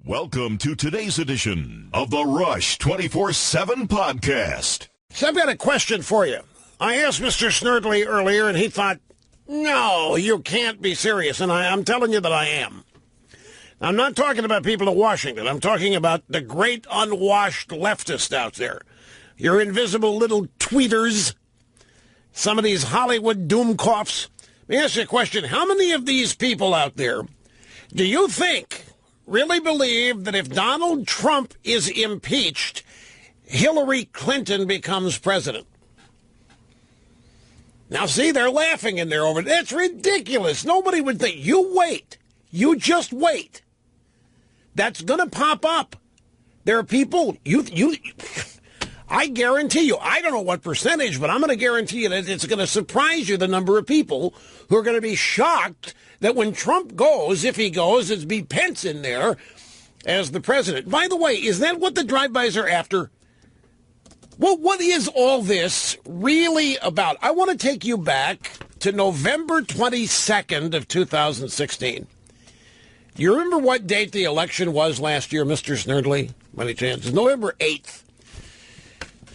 Welcome to today's edition of the Rush 24/7 podcast. So I've got a question for you. I asked Mr. Snerdley earlier, and he thought, no, you can't be serious. And I'm telling you that I am. I'm not talking about people in Washington. I'm talking about the great unwashed leftists out there. Your invisible little tweeters. Some of these Hollywood doomcoffs. Let me ask you a question. How many of these people out there do you think really believe that if Donald Trump is impeached, Hillary Clinton becomes president? Now, see, they're laughing in there over it. That's ridiculous. Nobody would think. You wait. You just wait. That's going to pop up. There are people, I guarantee you, I don't know what percentage, but I'm going to guarantee you that it's going to surprise you the number of people who are going to be shocked that when Trump goes, if he goes, it's be Pence in there as the president. By the way, is that what the drive-bys are after? Well, what is all this really about? I want to take you back to November 22nd of 2016. Do you remember what date the election was last year, Mr. Snerdley? By any chance? It's November 8th.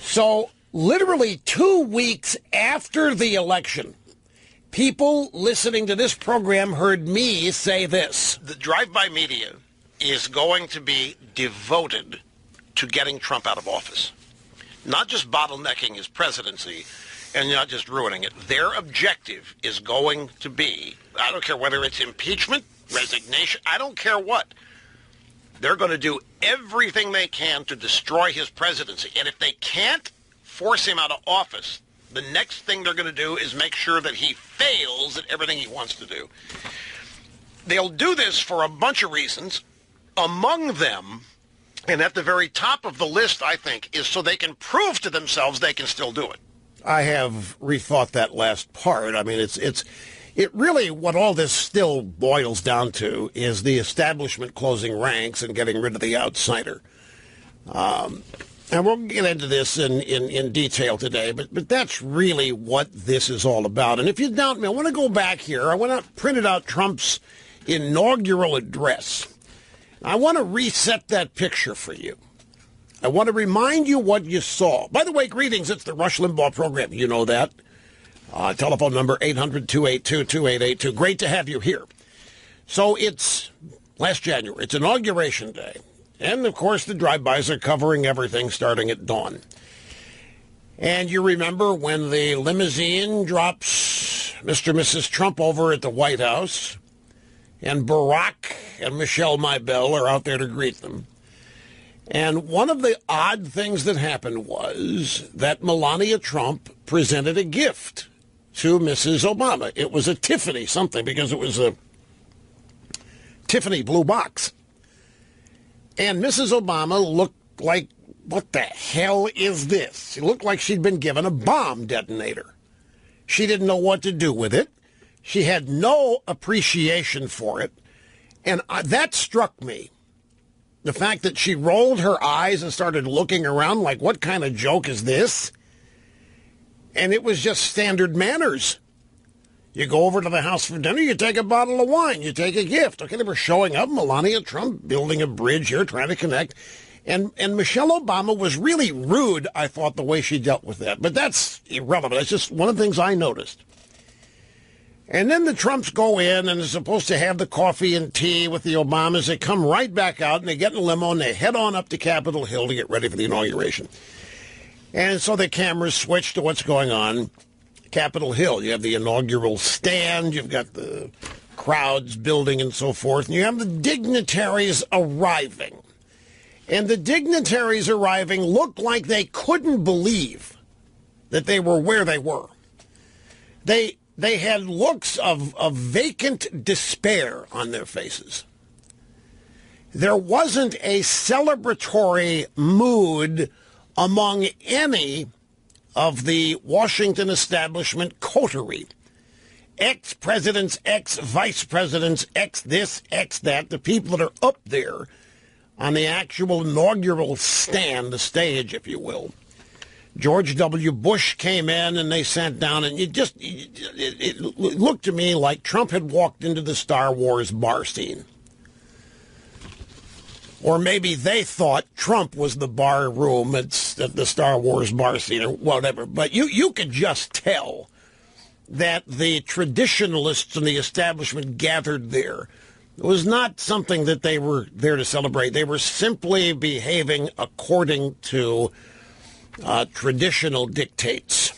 So, literally 2 weeks after the election, people listening to this program heard me say this. The drive-by media is going to be devoted to getting Trump out of office. Not just bottlenecking his presidency and not just ruining it. Their objective is going to be, I don't care whether it's impeachment, resignation, I don't care what. They're going to do everything they can to destroy his presidency. And if they can't force him out of office, the next thing they're going to do is make sure that he fails at everything he wants to do. They'll do this for a bunch of reasons. Among them, and at the very top of the list, I think, is so they can prove to themselves they can still do it. I have rethought that last part. I mean, it really, what all this still boils down to is the establishment closing ranks and getting rid of the outsider. And we'll get into this in detail today, but that's really what this is all about. And if you doubt me, I want to go back here. I want to print out Trump's inaugural address. I want to reset that picture for you. I want to remind you what you saw. By the way, greetings. It's the Rush Limbaugh program. You know that. Telephone number 800-282-2882. Great to have you here. So it's last January. It's Inauguration Day. And, of course, the drive-bys are covering everything starting at dawn. And you remember when the limousine drops Mr. and Mrs. Trump over at the White House, and Barack and Michelle Maybell are out there to greet them. And one of the odd things that happened was that Melania Trump presented a gift to Mrs. Obama. It was a Tiffany something, because it was a Tiffany blue box. And Mrs. Obama looked like, what the hell is this? She looked like she'd been given a bomb detonator. She didn't know what to do with it. She had no appreciation for it. And that struck me. The fact that she rolled her eyes and started looking around like, what kind of joke is this? And it was just standard manners. You go over to the house for dinner, you take a bottle of wine, you take a gift. Okay, they were showing up, Melania Trump building a bridge here, trying to connect. And Michelle Obama was really rude, I thought, the way she dealt with that. But that's irrelevant. It's just one of the things I noticed. And then the Trumps go in and are supposed to have the coffee and tea with the Obamas. They come right back out and they get in a limo and they head on up to Capitol Hill to get ready for the inauguration. And so the cameras switch to what's going on. Capitol Hill, you have the inaugural stand, you've got the crowds building and so forth, and you have the dignitaries arriving. And the dignitaries arriving looked like they couldn't believe that they were where they were. They had looks of vacant despair on their faces. There wasn't a celebratory mood among any of the Washington establishment coterie. Ex-presidents, ex-vice presidents, ex-this, ex-that, the people that are up there on the actual inaugural stand, the stage, if you will. George W. Bush came in and they sat down, and it looked to me like Trump had walked into the Star Wars bar scene. Or maybe they thought Trump was the bar room at the Star Wars bar scene or whatever. But you could just tell that the traditionalists and the establishment gathered there. It was not something that they were there to celebrate. They were simply behaving according to traditional dictates.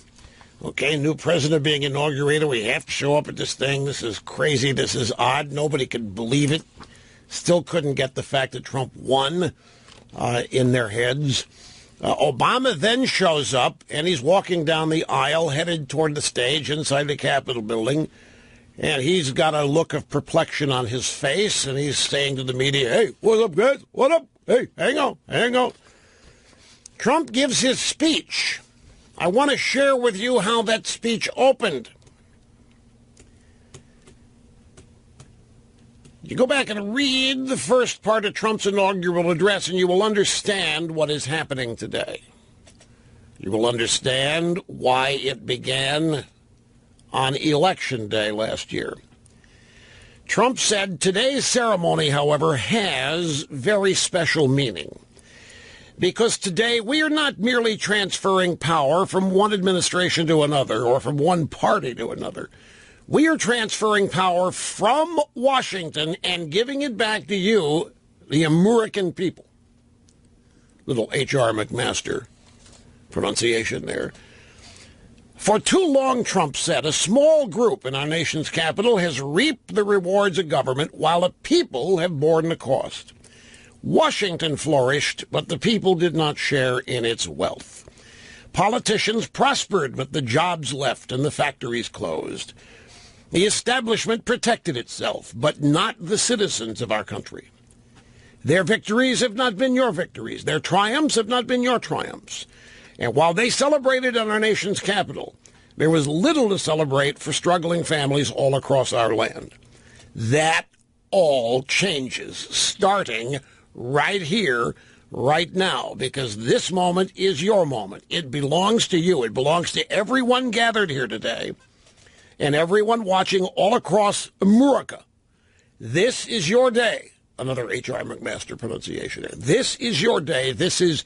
Okay, new president being inaugurated. We have to show up at this thing. This is crazy. This is odd. Nobody could believe it. Still couldn't get the fact that Trump won in their heads. Obama then shows up, and he's walking down the aisle, headed toward the stage inside the Capitol building. And he's got a look of perplexion on his face, and he's saying to the media, "Hey, what's up, guys? What up? Hey, hang on. Trump gives his speech. I want to share with you how that speech opened. You go back and read the first part of Trump's inaugural address, and you will understand what is happening today. You will understand why it began on Election Day last year. Trump said, today's ceremony, however, has very special meaning. Because today we are not merely transferring power from one administration to another or from one party to another. We are transferring power from Washington and giving it back to you, the American people." Little H.R. McMaster pronunciation there. "For too long," Trump said, "a small group in our nation's capital has reaped the rewards of government while the people have borne the cost. Washington flourished, but the people did not share in its wealth. Politicians prospered, but the jobs left and the factories closed. The establishment protected itself, but not the citizens of our country. Their victories have not been your victories. Their triumphs have not been your triumphs. And while they celebrated in our nation's capital, there was little to celebrate for struggling families all across our land. That all changes, starting right here, right now, because this moment is your moment. It belongs to you. It belongs to everyone gathered here today and everyone watching all across America. This is your day." Another H.R. McMaster pronunciation there. "This is your day. This is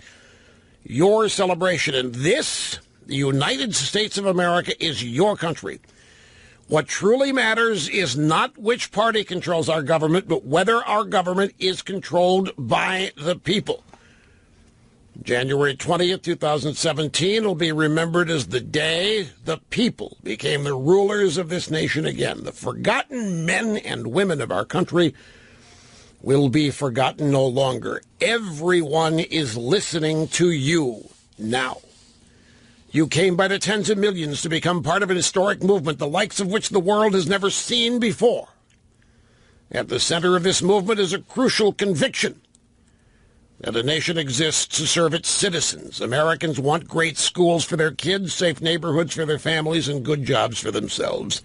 your celebration. And this, the United States of America, is your country. What truly matters is not which party controls our government, but whether our government is controlled by the people." January 20th, 2017 will be remembered as the day the people became the rulers of this nation again. The forgotten men and women of our country will be forgotten no longer. Everyone is listening to you now. You came by the tens of millions to become part of an historic movement, the likes of which the world has never seen before. At the center of this movement is a crucial conviction that a nation exists to serve its citizens. Americans want great schools for their kids, safe neighborhoods for their families, and good jobs for themselves.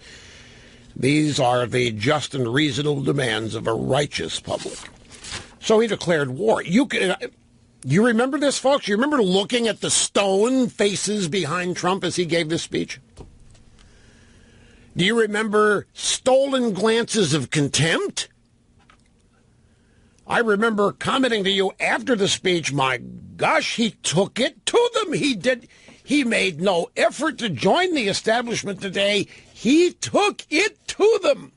These are the just and reasonable demands of a righteous public. So he declared war. You remember this, folks? You remember looking at the stone faces behind Trump as he gave this speech? Do you remember stolen glances of contempt? I remember commenting to you after the speech, my gosh, he took it to them. He made no effort to join the establishment today. He took it to them.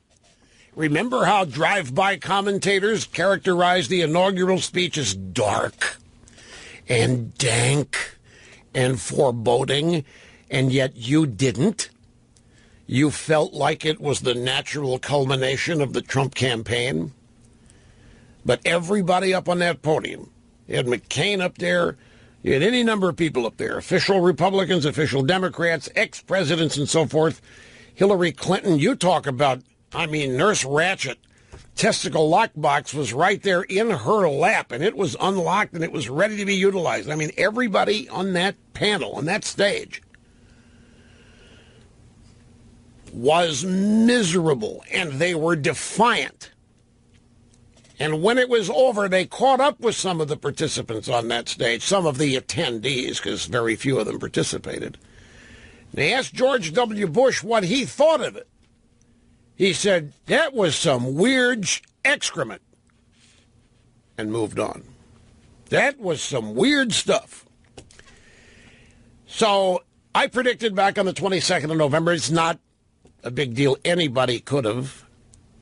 Remember how drive-by commentators characterized the inaugural speech as dark and dank and foreboding, and yet you didn't? You felt like it was the natural culmination of the Trump campaign? But everybody up on that podium, you had McCain up there, you had any number of people up there, official Republicans, official Democrats, ex-presidents and so forth. Hillary Clinton, you talk about, Nurse Ratched. Testicle lockbox was right there in her lap, and it was unlocked, and it was ready to be utilized. Everybody on that panel, on that stage, was miserable, and they were defiant. And when it was over, they caught up with some of the participants on that stage, some of the attendees, because very few of them participated. They asked George W. Bush what he thought of it. He said, that was some weird excrement. and moved on. That was some weird stuff. So I predicted back on the 22nd of November, it's not a big deal. Anybody could have,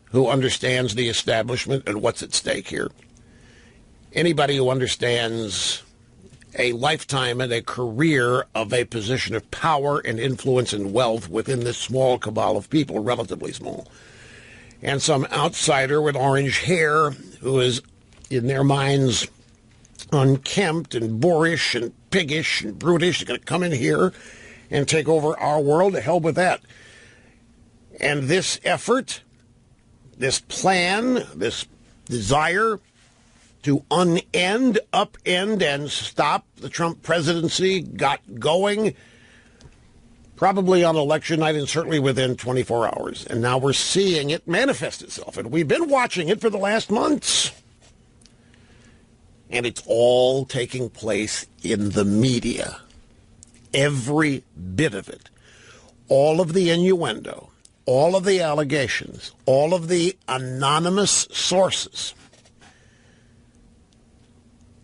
who understands the establishment and what's at stake here. Anybody who understands a lifetime and a career of a position of power and influence and wealth within this small cabal of people, relatively small. And some outsider with orange hair who is, in their minds, unkempt and boorish and piggish and brutish, is going to come in here and take over our world. To hell with that. And this effort, this plan, this desire to upend, and stop the Trump presidency got going probably on election night and certainly within 24 hours. And now we're seeing it manifest itself. And we've been watching it for the last months. And it's all taking place in the media. Every bit of it. All of the innuendo, all of the allegations, all of the anonymous sources.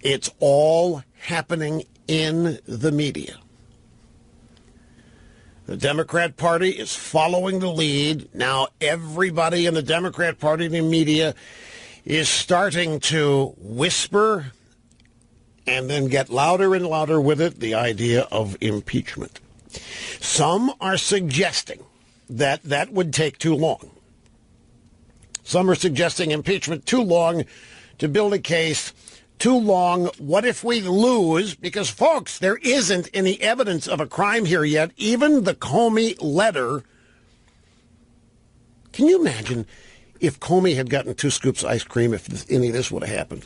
It's all happening in the media. The Democrat Party is following the lead. Now everybody in the Democrat Party and the media is starting to whisper and then get louder and louder with it, the idea of impeachment. Some are suggesting that that would take too long. Some are suggesting impeachment too long to build a case. Too long. What if we lose? Because, folks, there isn't any evidence of a crime here yet. Even the Comey letter. Can you imagine if Comey had gotten 2 scoops of ice cream, if any of this would have happened?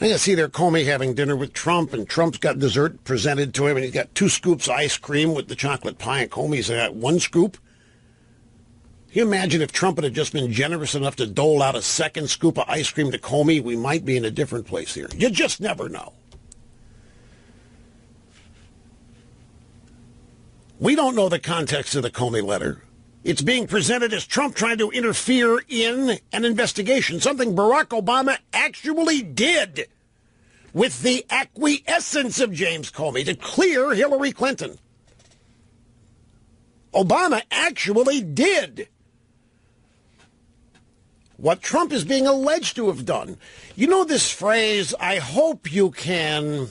I can see there Comey having dinner with Trump, and Trump's got dessert presented to him, and he's got 2 scoops of ice cream with the chocolate pie, and Comey's got 1 scoop. Can you imagine if Trump had just been generous enough to dole out a 2nd scoop of ice cream to Comey? We might be in a different place here. You just never know. We don't know the context of the Comey letter. It's being presented as Trump trying to interfere in an investigation, something Barack Obama actually did with the acquiescence of James Comey to clear Hillary Clinton. Obama actually did what Trump is being alleged to have done. You know this phrase, I hope you can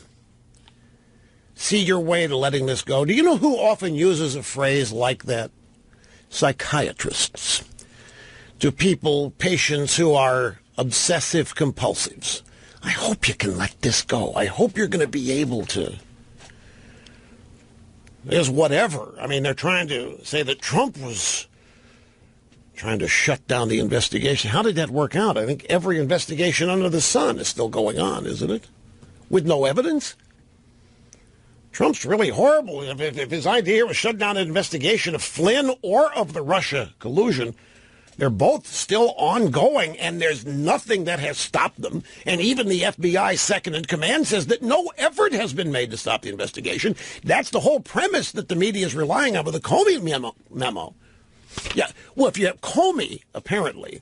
see your way to letting this go. Do you know who often uses a phrase like that? Psychiatrists. To people, patients who are obsessive compulsives. I hope you can let this go. I hope you're going to be able to. There's whatever. I mean, they're trying to say that Trump was trying to shut down the investigation. How did that work out? I think every investigation under the sun is still going on, isn't it? With no evidence? Trump's really horrible. If his idea was shut down an investigation of Flynn or of the Russia collusion, they're both still ongoing, and there's nothing that has stopped them. And even the FBI second in command says that no effort has been made to stop the investigation. That's the whole premise that the media is relying on with the Comey memo. Yeah, well, if you have Comey, apparently,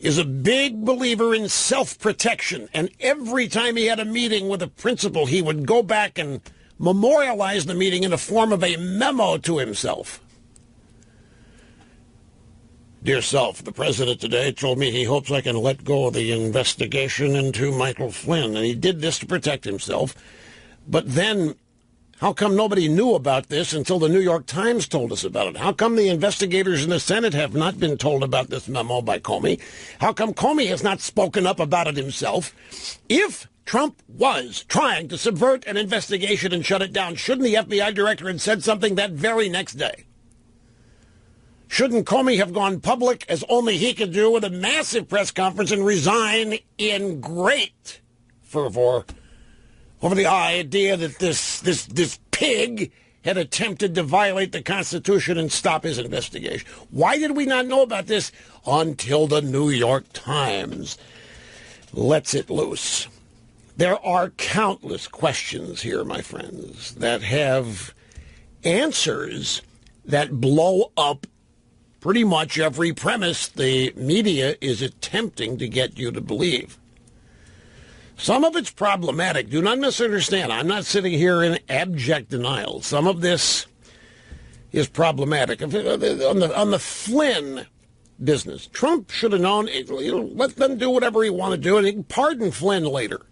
is a big believer in self-protection, and every time he had a meeting with a principal, he would go back and memorialize the meeting in the form of a memo to himself. Dear self, the president today told me he hopes I can let go of the investigation into Michael Flynn, and he did this to protect himself. But then, how come nobody knew about this until the New York Times told us about it? How come the investigators in the Senate have not been told about this memo by Comey? How come Comey has not spoken up about it himself? If Trump was trying to subvert an investigation and shut it down, shouldn't the FBI director have said something that very next day? Shouldn't Comey have gone public, as only he could do, with a massive press conference and resign in great fervor over the idea that this pig had attempted to violate the Constitution and stop his investigation? Why did we not know about this until the New York Times lets it loose? There are countless questions here, my friends, that have answers that blow up pretty much every premise the media is attempting to get you to believe. Some of it's problematic. Do not misunderstand. I'm not sitting here in abject denial. Some of this is problematic. On the Flynn business, Trump should have known, let them do whatever he want to do, and he can pardon Flynn later.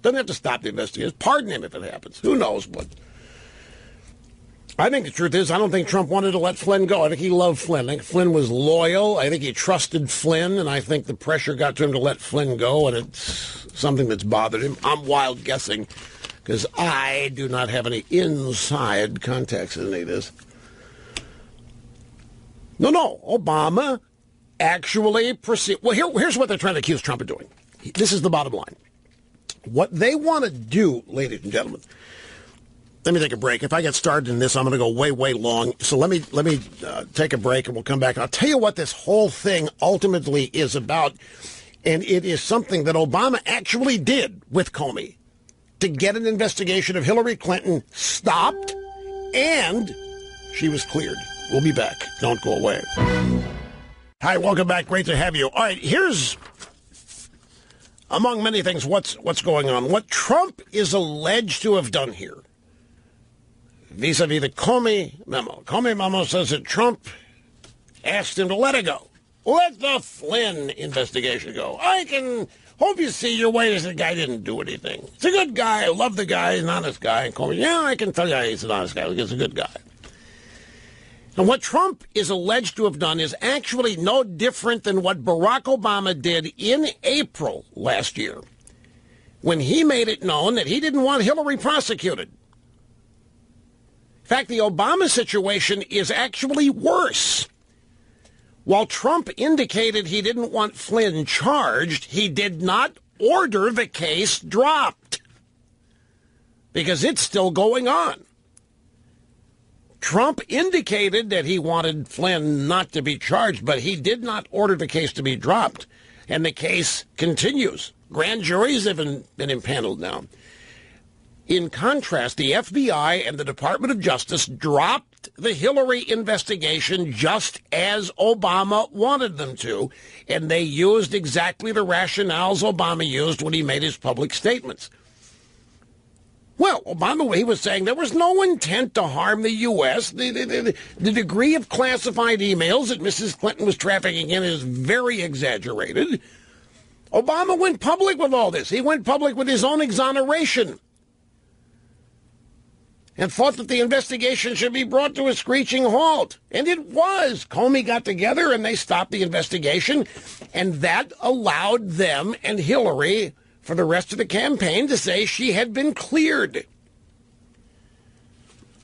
Doesn't have to stop the investigation. Pardon him if it happens. Who knows? But I think the truth is, I don't think Trump wanted to let Flynn go. I think he loved Flynn. I think Flynn was loyal. I think he trusted Flynn, and I think the pressure got to him to let Flynn go, and it's something that's bothered him. I'm wild guessing, because I do not have any inside contacts in any of this. No, Obama actually proceeded. Well, here's what they're trying to accuse Trump of doing. This is the bottom line. What they want to do, ladies and gentlemen, let me take a break. If I get started in this, I'm going to go way, way long. So let me take a break, and we'll come back. I'll tell you what this whole thing ultimately is about, and it is something that Obama actually did with Comey to get an investigation of Hillary Clinton stopped, and she was cleared. We'll be back. Don't go away. Hi, welcome back. Great to have you. All right, here's, among many things, what's going on. What Trump is alleged to have done here, vis-a-vis the Comey memo. Comey memo says that Trump asked him to let it go. Let the Flynn investigation go. I can hope you see your way as the guy didn't do anything. He's a good guy. I love the guy. He's an honest guy. And Comey, yeah, I can tell you he's an honest guy. He's a good guy. And what Trump is alleged to have done is actually no different than what Barack Obama did in April last year, when he made it known that he didn't want Hillary prosecuted. In fact, the Obama situation is actually worse. While Trump indicated he didn't want Flynn charged, he did not order the case dropped, because it's still going on. Trump indicated that he wanted Flynn not to be charged, but he did not order the case to be dropped, and the case continues. Grand juries have been impaneled now. In contrast, the FBI and the Department of Justice dropped the Hillary investigation just as Obama wanted them to, and they used exactly the rationales Obama used when he made his public statements. Well, Obama, he was saying there was no intent to harm the U.S. The degree of classified emails that Mrs. Clinton was trafficking in is very exaggerated. Obama went public with all this. He went public with his own exoneration and thought that the investigation should be brought to a screeching halt. And it was. Comey got together and they stopped the investigation, and that allowed them and Hillary for the rest of the campaign to say she had been cleared.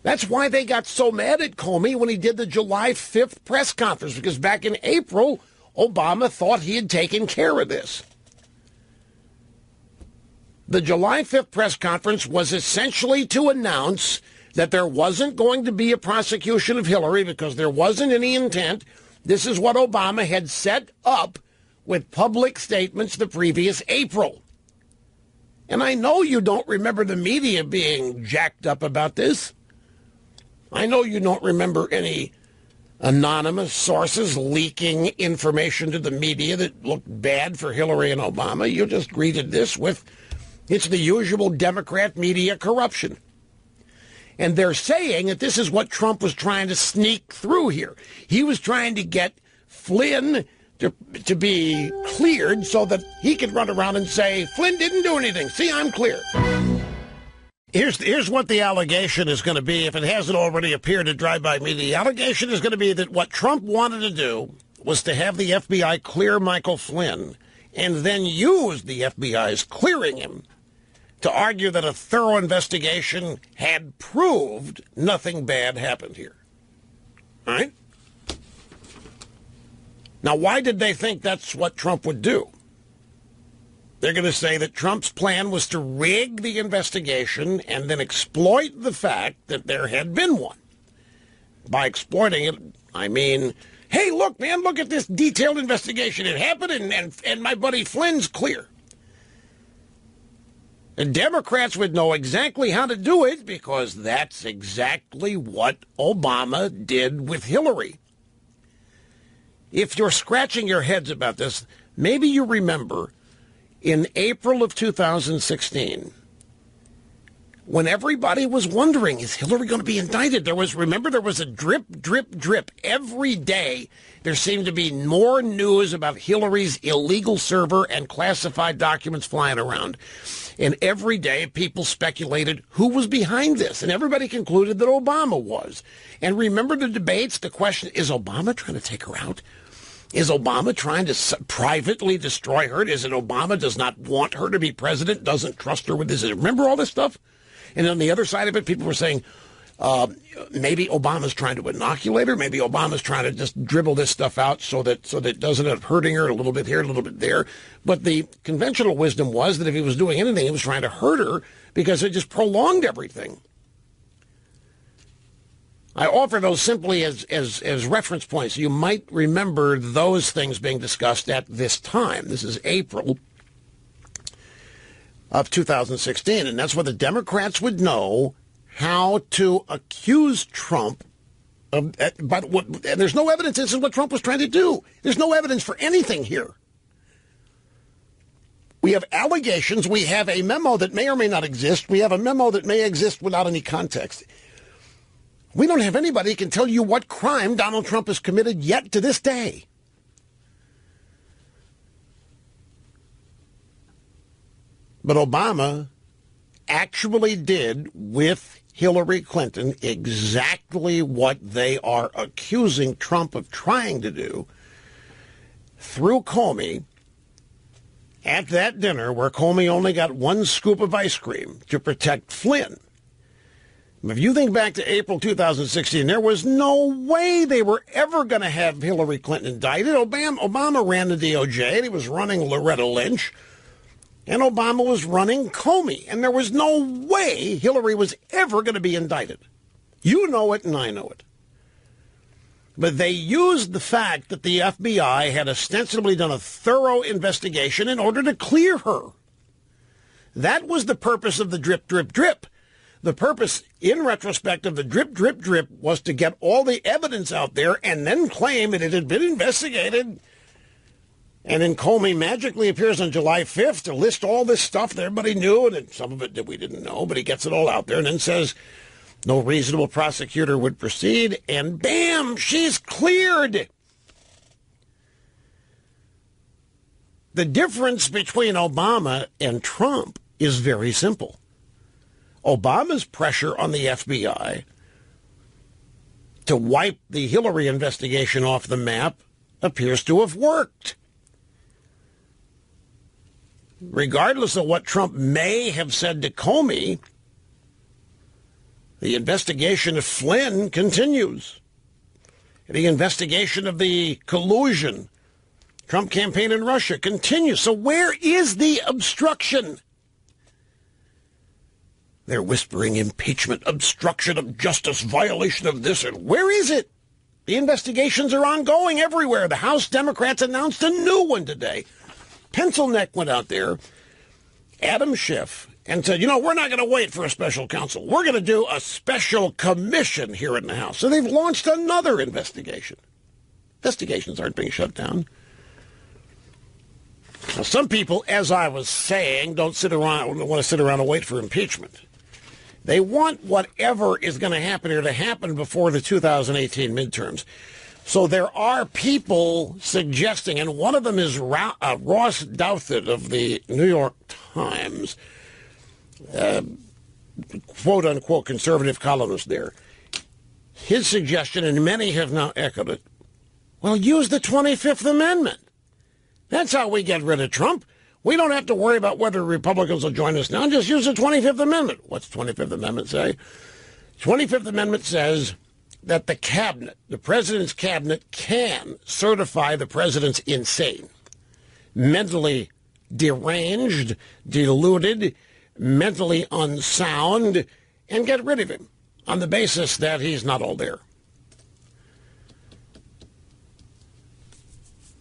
That's why they got so mad at Comey when he did the July 5th press conference, because back in April, Obama thought he had taken care of this. The July 5th press conference was essentially to announce that there wasn't going to be a prosecution of Hillary because there wasn't any intent. This is what Obama had set up with public statements the previous April. And I know you don't remember the media being jacked up about this. I know you don't remember any anonymous sources leaking information to the media that looked bad for Hillary and Obama. You just greeted this with, it's the usual Democrat media corruption. And they're saying that this is what Trump was trying to sneak through here. He was trying to get Flynn to be cleared so that he could run around and say, Flynn didn't do anything. See, I'm clear. Here's what the allegation is going to be, if it hasn't already appeared in drive-by media. The allegation is going to be that what Trump wanted to do was to have the FBI clear Michael Flynn and then use the FBI's clearing him to argue that a thorough investigation had proved nothing bad happened here. All right? Now, why did they think that's what Trump would do? They're going to say that Trump's plan was to rig the investigation and then exploit the fact that there had been one. By exploiting it, I mean, hey, look, man, look at this detailed investigation. It happened, and my buddy Flynn's clear. The Democrats would know exactly how to do it because that's exactly what Obama did with Hillary. If you're scratching your heads about this, maybe you remember in April of 2016, when everybody was wondering, is Hillary going to be indicted? There was a drip, drip, drip. Every day there seemed to be more news about Hillary's illegal server and classified documents flying around. And every day people speculated who was behind this. And everybody concluded that Obama was. And remember the debates, the question, is Obama trying to take her out? Is Obama trying to privately destroy her? Is it Obama does not want her to be president, doesn't trust her with this? Remember all this stuff? And on the other side of it, people were saying, maybe Obama's trying to inoculate her. Maybe Obama's trying to just dribble this stuff out so that it doesn't end up hurting her a little bit here, a little bit there. But the conventional wisdom was that if he was doing anything, he was trying to hurt her because it just prolonged everything. I offer those simply as reference points. You might remember those things being discussed at this time. This is April of 2016, and that's where the Democrats would know how to accuse Trump of, and there's no evidence this is what Trump was trying to do. There's no evidence for anything here. We have allegations. We have a memo that may or may not exist. We have a memo that may exist without any context. We don't have anybody who can tell you what crime Donald Trump has committed yet to this day. But Obama actually did with Hillary Clinton exactly what they are accusing Trump of trying to do through Comey at that dinner where Comey only got one scoop of ice cream to protect Flynn. If you think back to April 2016, there was no way they were ever going to have Hillary Clinton indicted. Obama ran the DOJ, and he was running Loretta Lynch. And Obama was running Comey, and there was no way Hillary was ever going to be indicted. You know it, and I know it. But they used the fact that the FBI had ostensibly done a thorough investigation in order to clear her. That was the purpose of the drip, drip, drip. The purpose, in retrospect, of the drip, drip, drip was to get all the evidence out there and then claim that it had been investigated. And then Comey magically appears on July 5th to list all this stuff that everybody knew, and some of it that we didn't know, but he gets it all out there and then says no reasonable prosecutor would proceed, and bam, she's cleared. The difference between Obama and Trump is very simple. Obama's pressure on the FBI to wipe the Hillary investigation off the map appears to have worked. Regardless of what Trump may have said to Comey, the investigation of Flynn continues. The investigation of the collusion, Trump campaign in Russia, continues. So where is the obstruction? They're whispering impeachment, obstruction of justice, violation of this. And where is it? The investigations are ongoing everywhere. The House Democrats announced a new one today. Pencil Neck went out there, Adam Schiff, and said, we're not going to wait for a special counsel. We're going to do a special commission here in the House. So they've launched another investigation. Investigations aren't being shut down. Now, some people, as I was saying, don't want to sit around and wait for impeachment. They want whatever is going to happen here to happen before the 2018 midterms. So there are people suggesting, and one of them is Ross Douthat of the New York Times, quote-unquote conservative columnist there. His suggestion, and many have now echoed it, well, use the 25th Amendment. That's how we get rid of Trump. We don't have to worry about whether Republicans will join us now. Just use the 25th Amendment. What's the 25th Amendment say? The 25th Amendment says that the cabinet, the president's cabinet, can certify the president's insane, mentally deranged, deluded, mentally unsound, and get rid of him on the basis that he's not all there.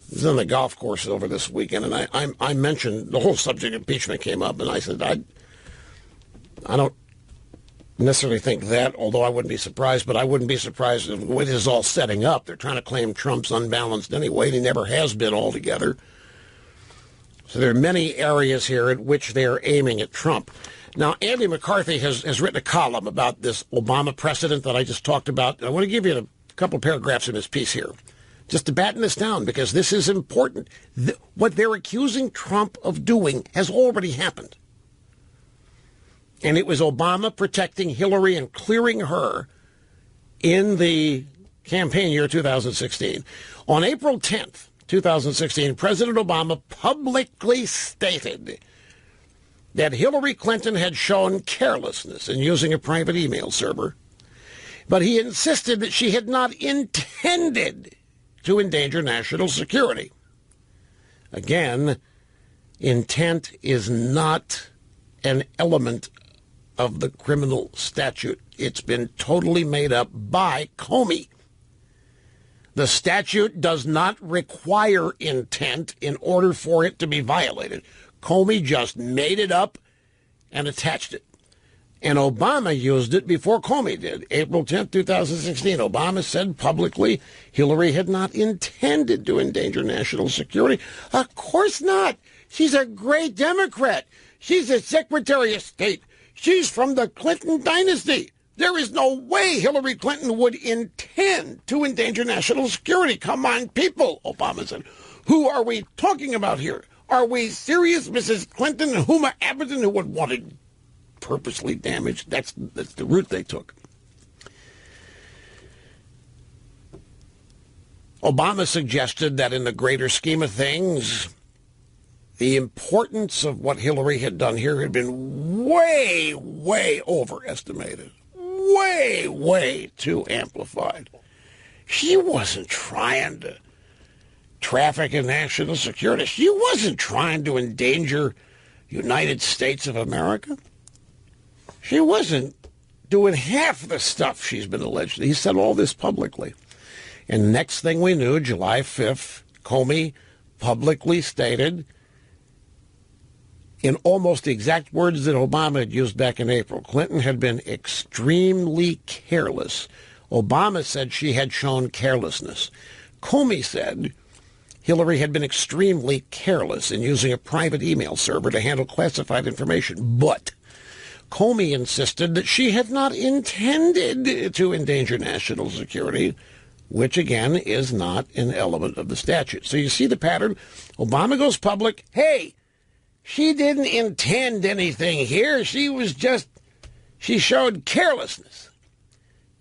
I was on the golf course over this weekend, and I mentioned the whole subject of impeachment came up, and I said, I necessarily think that, although I wouldn't be surprised, but I wouldn't be surprised if the way this is all setting up. They're trying to claim Trump's unbalanced anyway, and he never has been altogether. So there are many areas here in which they are aiming at Trump. Now, Andy McCarthy has written a column about this Obama precedent that I just talked about. I want to give you a couple paragraphs in his piece here, just to batten this down, because this is important. What they're accusing Trump of doing has already happened. And it was Obama protecting Hillary and clearing her in the campaign year 2016. On April 10th, 2016, President Obama publicly stated that Hillary Clinton had shown carelessness in using a private email server, but he insisted that she had not intended to endanger national security. Again, intent is not an element of the criminal statute. It's been totally made up by Comey. The statute does not require intent in order for it to be violated. Comey just made it up and attached it. And Obama used it before Comey did. April 10th, 2016, Obama said publicly Hillary had not intended to endanger national security. Of course not. She's a great Democrat. She's a Secretary of State. She's from the Clinton dynasty. There is no way Hillary Clinton would intend to endanger national security. Come on, people, Obama said. Who are we talking about here? Are we serious, Mrs. Clinton and Huma Abedin, who would want to purposely damage? That's the route they took. Obama suggested that in the greater scheme of things, the importance of what Hillary had done here had been way, way overestimated. Way, way too amplified. She wasn't trying to traffic in national security. She wasn't trying to endanger United States of America. She wasn't doing half the stuff she's been alleged. He said all this publicly. And next thing we knew, July 5th, Comey publicly stated, in almost the exact words that Obama had used back in April, Clinton had been extremely careless. Obama said she had shown carelessness. Comey said Hillary had been extremely careless in using a private email server to handle classified information. But Comey insisted that she had not intended to endanger national security, which, again, is not an element of the statute. So you see the pattern. Obama goes public. Hey, she didn't intend anything here. She showed carelessness.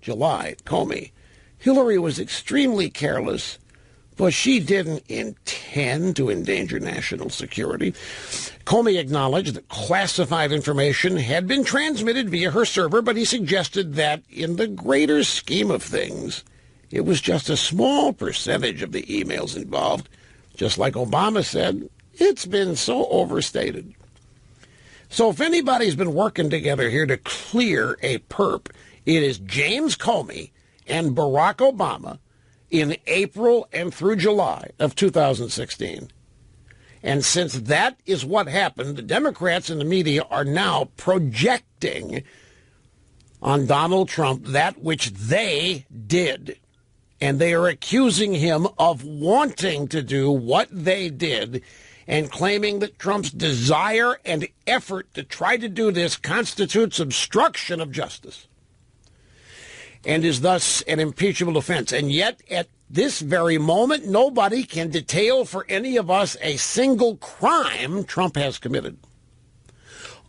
July, Comey. Hillary was extremely careless, but she didn't intend to endanger national security. Comey acknowledged that classified information had been transmitted via her server, but he suggested that in the greater scheme of things, it was just a small percentage of the emails involved. Just like Obama said, it's been so overstated. So if anybody's been working together here to clear a perp, it is James Comey and Barack Obama in April and through July of 2016. And since that is what happened, the Democrats and the media are now projecting on Donald Trump that which they did. And they are accusing him of wanting to do what they did and claiming that Trump's desire and effort to try to do this constitutes obstruction of justice and is thus an impeachable offense. And yet, at this very moment, nobody can detail for any of us a single crime Trump has committed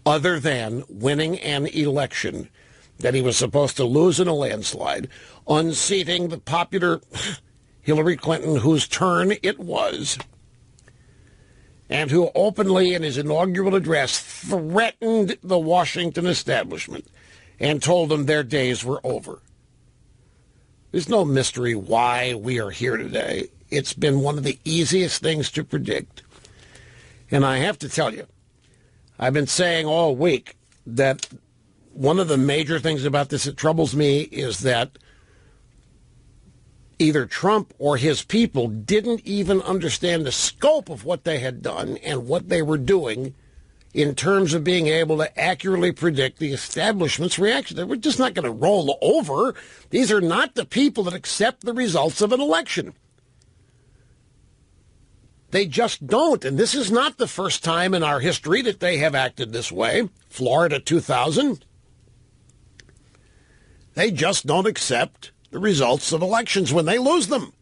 other than winning an election that he was supposed to lose in a landslide, unseating the popular Hillary Clinton, whose turn it was, and who openly in his inaugural address threatened the Washington establishment and told them their days were over. There's no mystery why we are here today. It's been one of the easiest things to predict. And I have to tell you, I've been saying all week that one of the major things about this that troubles me is that either Trump or his people didn't even understand the scope of what they had done and what they were doing in terms of being able to accurately predict the establishment's reaction. We're just not going to roll over. These are not the people that accept the results of an election. They just don't. And this is not the first time in our history that they have acted this way. Florida 2000. They just don't accept the results of elections when they lose them.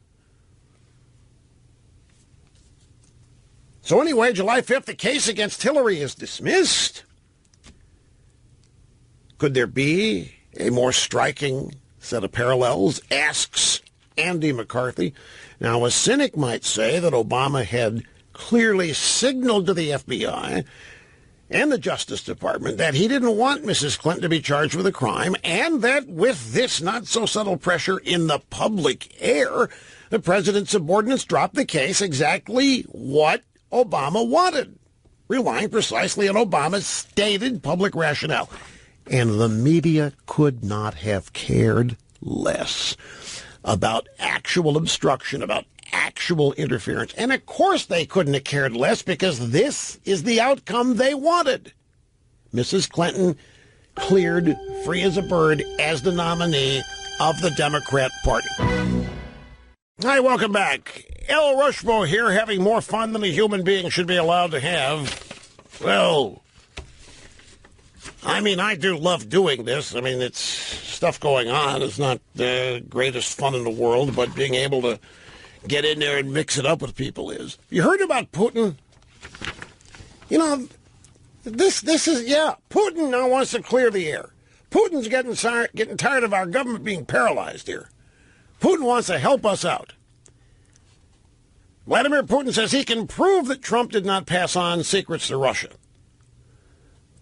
So anyway, July 5th, the case against Hillary is dismissed. Could there be a more striking set of parallels? Asks Andy McCarthy. Now, a cynic might say that Obama had clearly signaled to the FBI and the Justice Department that he didn't want Mrs. Clinton to be charged with a crime, and that with this not-so-subtle pressure in the public air, the president's subordinates dropped the case, exactly what Obama wanted, relying precisely on Obama's stated public rationale. And the media could not have cared less about actual obstruction, about actual interference. And of course they couldn't have cared less, because this is the outcome they wanted. Mrs. Clinton cleared free as a bird as the nominee of the Democrat Party. Hi, welcome back. El Rushmo here, having more fun than a human being should be allowed to have. Well, I mean, I do love doing this. I mean, it's stuff going on. It's not the greatest fun in the world, but being able to get in there and mix it up with people is. You heard about Putin? You know, this is, Putin now wants to clear the air. Putin's getting tired of our government being paralyzed here. Putin wants to help us out. Vladimir Putin says he can prove that Trump did not pass on secrets to Russia.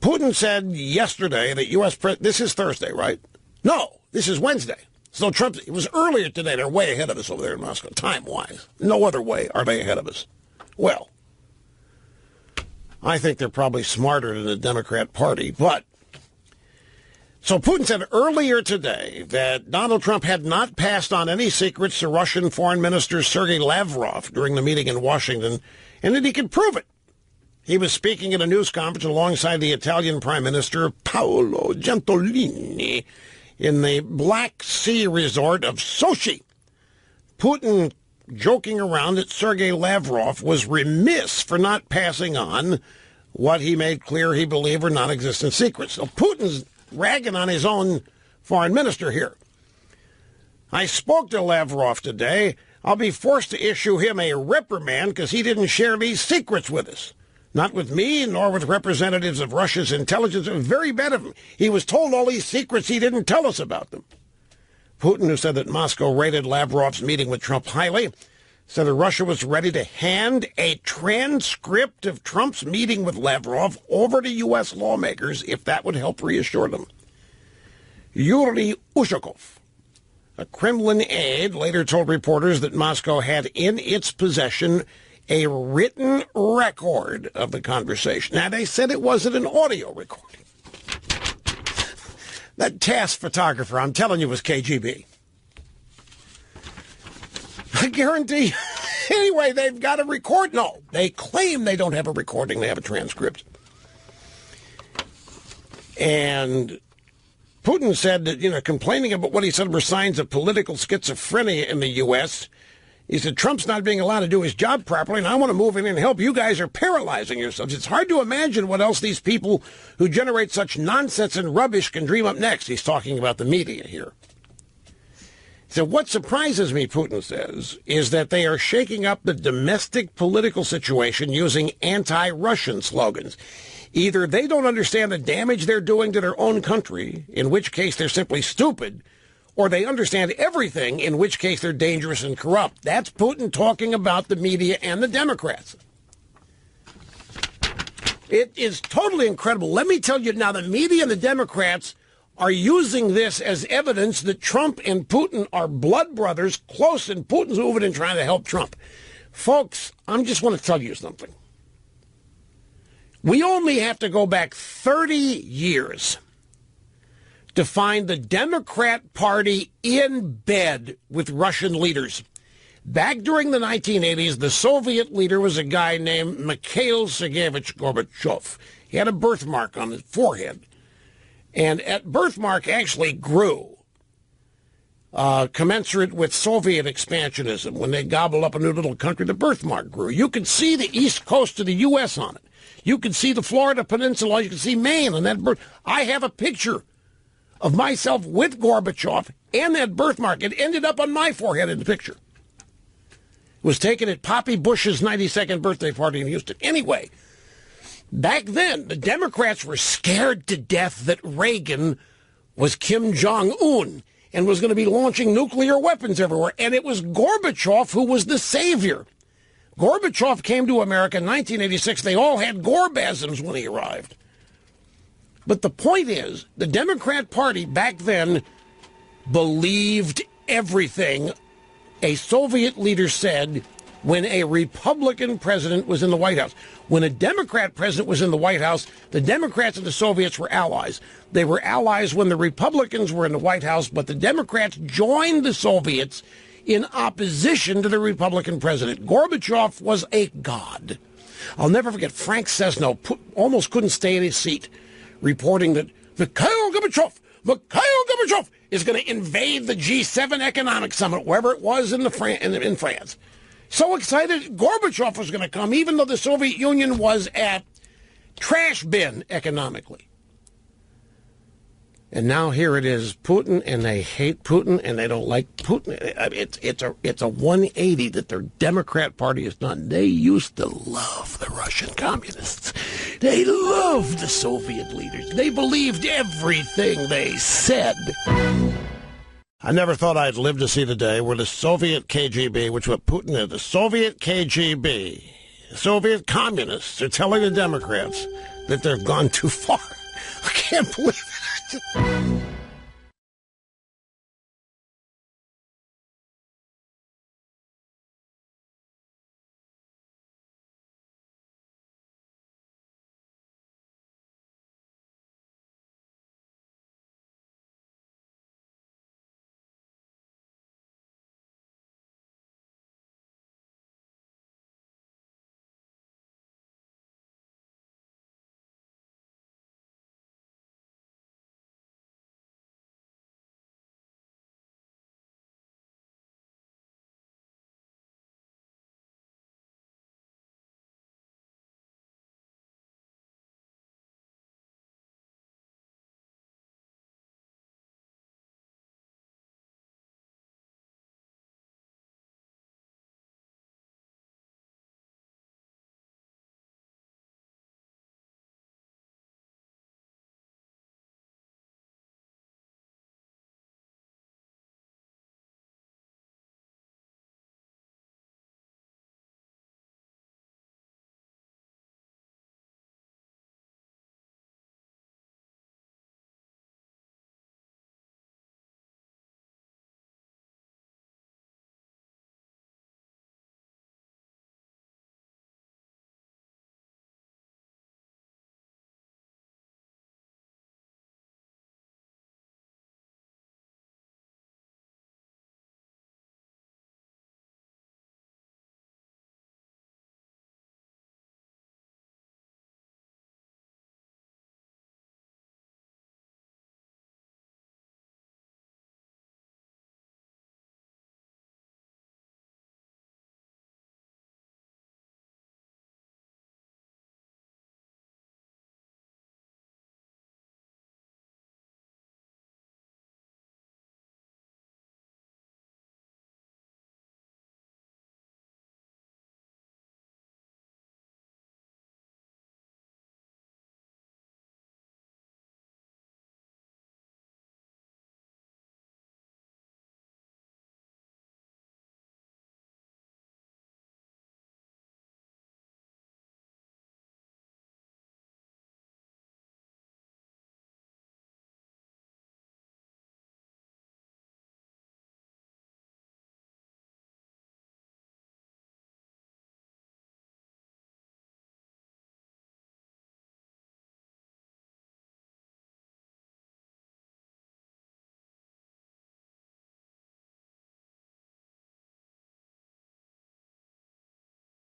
Putin said yesterday that U.S. this is Thursday, right? No, this is Wednesday. So Trump, it was earlier today. They're way ahead of us over there in Moscow, time-wise. No other way are they ahead of us. Well, I think they're probably smarter than the Democrat Party, but so Putin said earlier today that Donald Trump had not passed on any secrets to Russian Foreign Minister Sergei Lavrov during the meeting in Washington, and that he could prove it. He was speaking at a news conference alongside the Italian Prime Minister Paolo Gentiloni in the Black Sea resort of Sochi. Putin joking around that Sergei Lavrov was remiss for not passing on what he made clear he believed were non-existent secrets. So Putin's ragging on his own foreign minister here. I spoke to Lavrov today. I'll be forced to issue him a reprimand because he didn't share these secrets with us. Not with me, nor with representatives of Russia's intelligence. It was very bad of him. He was told all these secrets. He didn't tell us about them. Putin, who said that Moscow rated Lavrov's meeting with Trump highly, said that Russia was ready to hand a transcript of Trump's meeting with Lavrov over to U.S. lawmakers if that would help reassure them. Yuri Ushakov, a Kremlin aide, later told reporters that Moscow had in its possession a written record of the conversation. Now, they said it wasn't an audio recording. That task photographer, I'm telling you, was KGB. I guarantee you. Anyway, they've got a record. No, they claim they don't have a recording. They have a transcript. And Putin said that, complaining about what he said were signs of political schizophrenia in the U.S., he said, Trump's not being allowed to do his job properly, and I want to move in and help. You guys are paralyzing yourselves. It's hard to imagine what else these people who generate such nonsense and rubbish can dream up next. He's talking about the media here. So what surprises me, Putin says, is that they are shaking up the domestic political situation using anti-Russian slogans. Either they don't understand the damage they're doing to their own country, in which case they're simply stupid, or they understand everything, in which case they're dangerous and corrupt. That's Putin talking about the media and the Democrats. It is totally incredible. Let me tell you now, the media and the Democrats are using this as evidence that Trump and Putin are blood brothers, close, and Putin's moving and trying to help Trump. Folks, I just want to tell you something. We only have to go back 30 years to find the Democrat Party in bed with Russian leaders. Back during the 1980s, the Soviet leader was a guy named Mikhail Sergeyevich Gorbachev. He had a birthmark on his forehead. And that birthmark actually grew, commensurate with Soviet expansionism. When they gobbled up a new little country, the birthmark grew. You could see the east coast of the U.S. on it. You could see the Florida Peninsula. You could see Maine on that birth. I have a picture of myself with Gorbachev and that birthmark. It ended up on my forehead in the picture. It was taken at Poppy Bush's 92nd birthday party in Houston. Anyway, back then, the Democrats were scared to death that Reagan was Kim Jong-un and was going to be launching nuclear weapons everywhere. And it was Gorbachev who was the savior. Gorbachev came to America in 1986. They all had Gorbasms when he arrived. But the point is, the Democrat Party back then believed everything a Soviet leader said when a Republican president was in the White House. When a Democrat president was in the White House, the Democrats and the Soviets were allies. They were allies when the Republicans were in the White House, but the Democrats joined the Soviets in opposition to the Republican president. Gorbachev was a god. I'll never forget Frank Sesno almost couldn't stay in his seat reporting that Mikhail Gorbachev is going to invade the G7 economic summit, wherever it was in France. So excited Gorbachev was going to come, even though the Soviet Union was at trash bin economically. And now here it is, Putin, and they hate Putin, and they don't like Putin. It's a 180 that their Democrat Party has done. They used to love the Russian communists. They loved the Soviet leaders. They believed everything they said. I never thought I'd live to see the day where the Soviet KGB, which what Putin is, the Soviet KGB, the Soviet communists are telling the Democrats that they've gone too far. I can't believe it.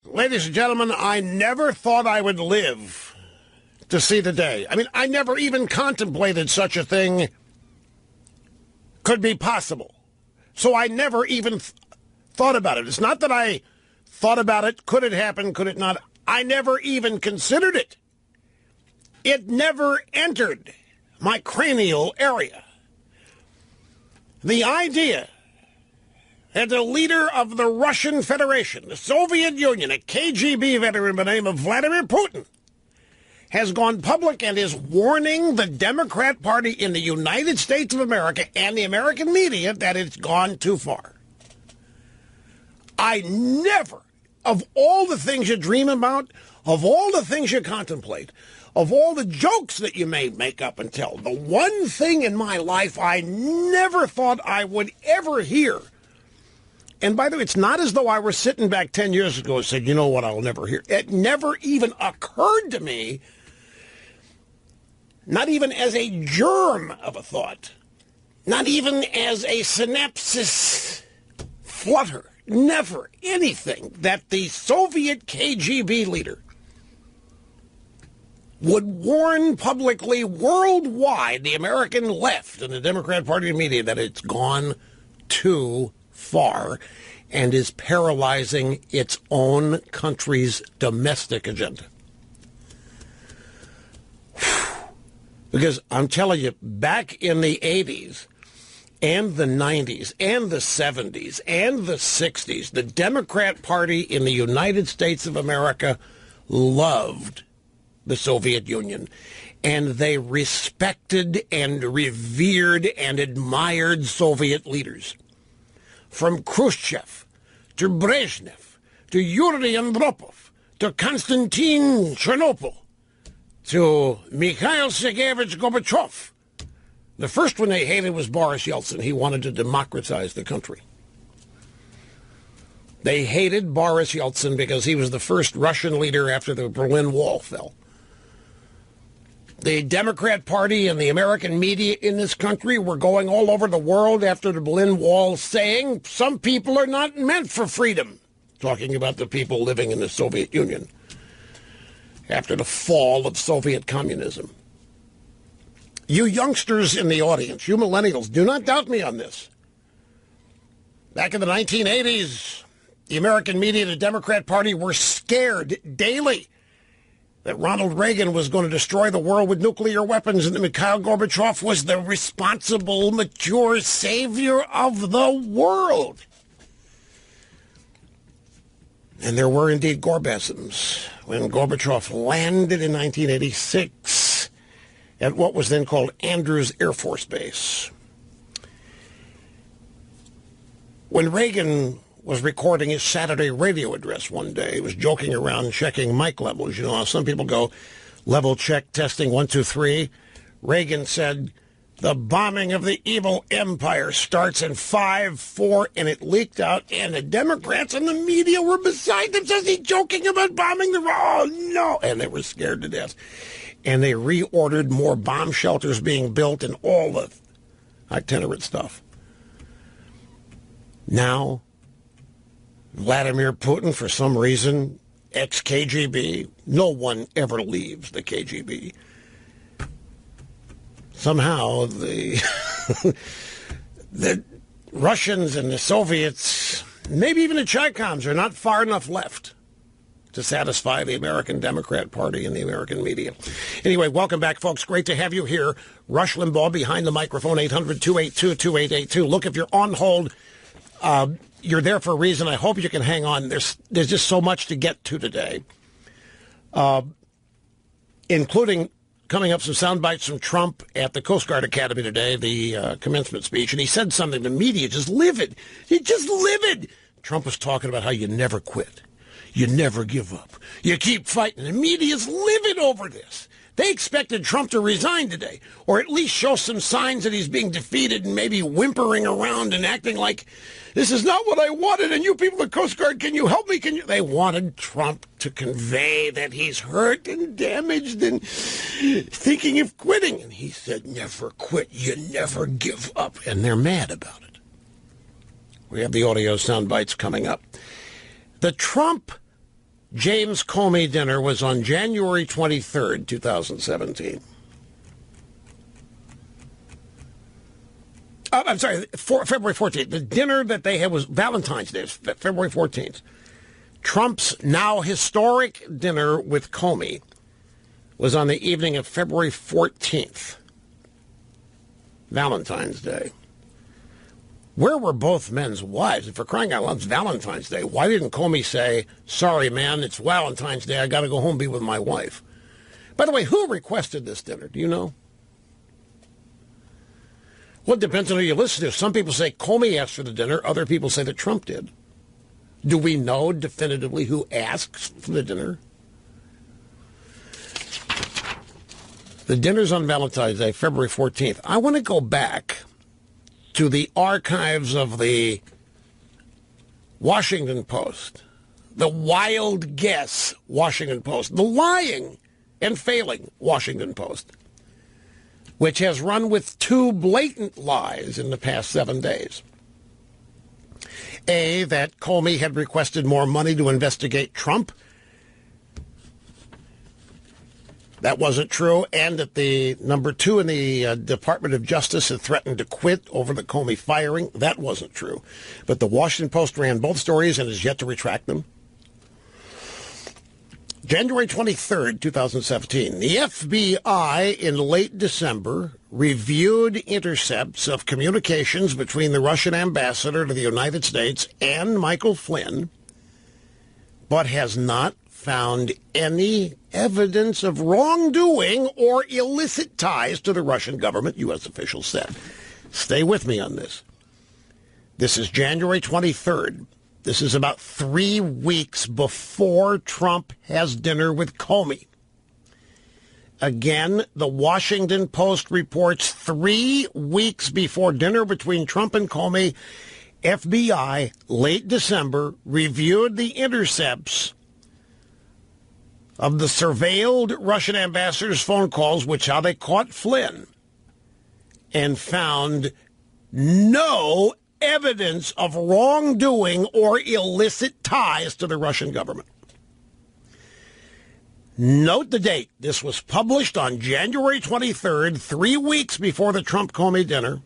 Ladies and gentlemen, I never thought I would live to see the day. I mean, I never even contemplated such a thing could be possible. So I never even thought about it. It's not that I thought about it. Could it happen? Could it not? I never even considered it. It never entered my cranial area. The idea that the leader of the Russian Federation, the Soviet Union, a KGB veteran by the name of Vladimir Putin, has gone public and is warning the Democrat Party in the United States of America and the American media that it's gone too far. I never, of all the things you dream about, of all the things you contemplate, of all the jokes that you may make up and tell, the one thing in my life I never thought I would ever hear. And by the way, it's not as though I were sitting back 10 years ago and said, you know what, I'll never hear. It never even occurred to me, not even as a germ of a thought, not even as a synapsis flutter, never anything that the Soviet KGB leader would warn publicly worldwide the American left and the Democrat Party media that it's gone too far and is paralyzing its own country's domestic agenda. Because I'm telling you, back in the 80s and the 90s and the 70s and the 60s, the Democrat Party in the United States of America loved the Soviet Union. And they respected and revered and admired Soviet leaders. From Khrushchev to Brezhnev to Yuri Andropov to Konstantin Chernopil to Mikhail Sergeyevich Gorbachev. The first one they hated was Boris Yeltsin. He wanted to democratize the country. They hated Boris Yeltsin because he was the first Russian leader after the Berlin Wall fell. The Democrat Party and the American media in this country were going all over the world after the Berlin Wall saying some people are not meant for freedom, talking about the people living in the Soviet Union after the fall of Soviet communism. You youngsters in the audience, you millennials, do not doubt me on this. Back in the 1980s, the American media and the Democrat Party were scared daily that Ronald Reagan was going to destroy the world with nuclear weapons and that Mikhail Gorbachev was the responsible, mature savior of the world. And there were indeed Gorbasms when Gorbachev landed in 1986 at what was then called Andrews Air Force Base. When Reagan was recording his Saturday radio address one day, he was joking around checking mic levels. You know how some people go, level check, testing, 1, 2, 3. Reagan said, the bombing of the evil empire starts in 5, 4, and it leaked out, and the Democrats and the media were beside themselves. He's joking about bombing the... Oh, no! And they were scared to death. And they reordered more bomb shelters being built and all the itinerant stuff. Now, Vladimir Putin, for some reason, ex-KGB, no one ever leaves the KGB. Somehow the the Russians and the Soviets, maybe even the Chaikovs, are not far enough left to satisfy the American Democrat Party and the American media. Anyway, welcome back, folks. Great to have you here. Rush Limbaugh behind the microphone, 800-282-2882. Look, if you're on hold, you're there for a reason. I hope you can hang on. There's just so much to get to today, including coming up some sound bites from Trump at the Coast Guard Academy today, the commencement speech, and he said something. The media just livid. He's just livid. Trump was talking about how you never quit. You never give up. You keep fighting. The media's livid over this. They expected Trump to resign today, or at least show some signs that he's being defeated and maybe whimpering around and acting like, this is not what I wanted, and you people at the Coast Guard, can you help me? They wanted Trump to convey that he's hurt and damaged and thinking of quitting. And he said, never quit. You never give up. And they're mad about it. We have the audio sound bites coming up. The Trump James Comey dinner was on January 23rd, 2017. I'm sorry, February 14th. The dinner that they had was Valentine's Day, February 14th. Trump's now historic dinner with Comey was on the evening of February 14th, Valentine's Day. Where were both men's wives? And for crying out loud, it's Valentine's Day. Why didn't Comey say, sorry, man, it's Valentine's Day, I got to go home and be with my wife? By the way, who requested this dinner? Do you know? Well, it depends on who you listen to. Some people say Comey asked for the dinner. Other people say that Trump did. Do we know definitively who asks for the dinner? The dinner's on Valentine's Day, February 14th. I want to go back to the archives of the Washington Post, the wild guess Washington Post, the lying and failing Washington Post, which has run with two blatant lies in the past 7 days. A, that Comey had requested more money to investigate Trump. That wasn't true. And that the number two in the Department of Justice had threatened to quit over the Comey firing. That wasn't true. But the Washington Post ran both stories and has yet to retract them. January 23rd, 2017, the FBI in late December reviewed intercepts of communications between the Russian ambassador to the United States and Michael Flynn, but has not found any evidence of wrongdoing or illicit ties to the Russian government, U.S. officials said. Stay with me on this. This is January 23rd. This is about 3 weeks before Trump has dinner with Comey. Again, the Washington Post reports 3 weeks before dinner between Trump and Comey, FBI, late December, reviewed the intercepts of the surveilled Russian ambassador's phone calls, which how they caught Flynn, and found no evidence of wrongdoing or illicit ties to the Russian government. Note the date. This was published on January 23rd, 3 weeks before the Trump-Comey dinner.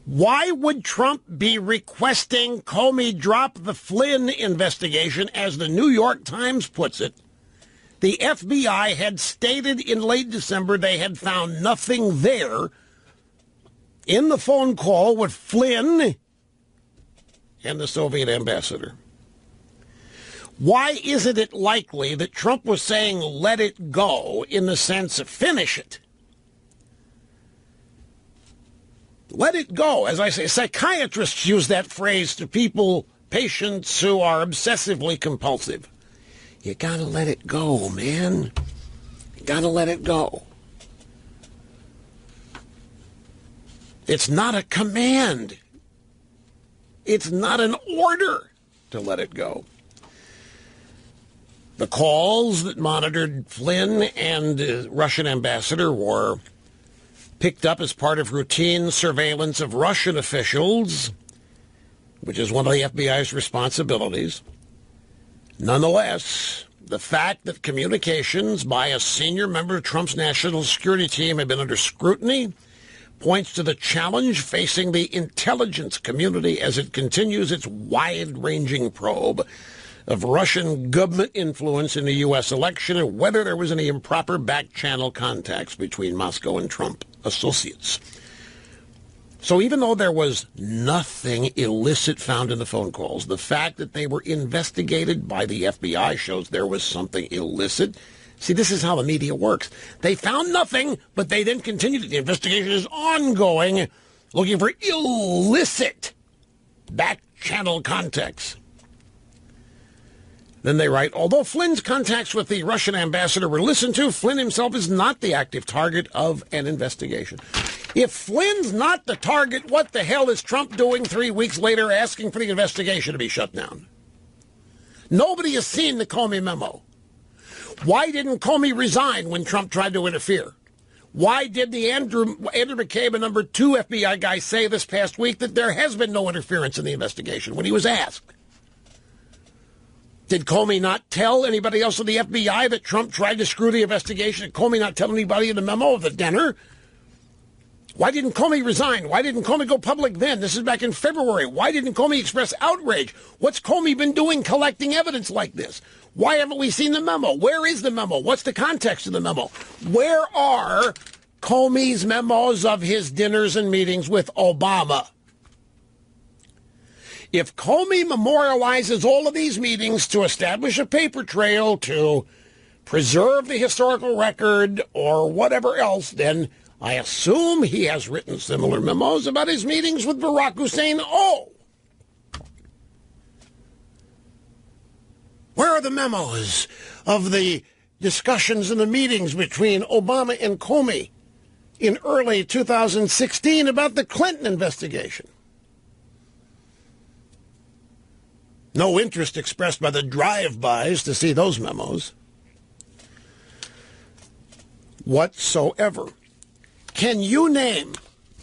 Why would Trump be requesting Comey drop the Flynn investigation, as the New York Times puts it? The FBI had stated in late December they had found nothing there in the phone call with Flynn and the Soviet ambassador. Why isn't it likely that Trump was saying let it go in the sense of finish it? Let it go. As I say, psychiatrists use that phrase to people, patients who are obsessively compulsive. You gotta let it go, man. You gotta let it go. It's not a command. It's not an order to let it go. The calls that monitored Flynn and the Russian ambassador were picked up as part of routine surveillance of Russian officials, which is one of the FBI's responsibilities. Nonetheless, the fact that communications by a senior member of Trump's national security team have been under scrutiny points to the challenge facing the intelligence community as it continues its wide-ranging probe of Russian government influence in the U.S. election and whether there was any improper back-channel contacts between Moscow and Trump associates. So even though there was nothing illicit found in the phone calls, the fact that they were investigated by the FBI shows there was something illicit. See, this is how the media works. They found nothing, but they then continued. The investigation is ongoing, looking for illicit back-channel contacts. Then they write, although Flynn's contacts with the Russian ambassador were listened to, Flynn himself is not the active target of an investigation. If Flynn's not the target, what the hell is Trump doing 3 weeks later asking for the investigation to be shut down? Nobody has seen the Comey memo. Why didn't Comey resign when Trump tried to interfere? Why did the Andrew McCabe, number 2 FBI guy, say this past week that there has been no interference in the investigation when he was asked? Did Comey not tell anybody else in the FBI that Trump tried to screw the investigation? Did Comey not tell anybody in the memo of the dinner? Why didn't Comey resign? Why didn't Comey go public then? This is back in February. Why didn't Comey express outrage? What's Comey been doing collecting evidence like this? Why haven't we seen the memo? Where is the memo? What's the context of the memo? Where are Comey's memos of his dinners and meetings with Obama? If Comey memorializes all of these meetings to establish a paper trail, to preserve the historical record, or whatever else, then I assume he has written similar memos about his meetings with Barack Hussein. Oh! Where are the memos of the discussions and the meetings between Obama and Comey in early 2016 about the Clinton investigation? No interest expressed by the drive-bys to see those memos whatsoever. Can you name,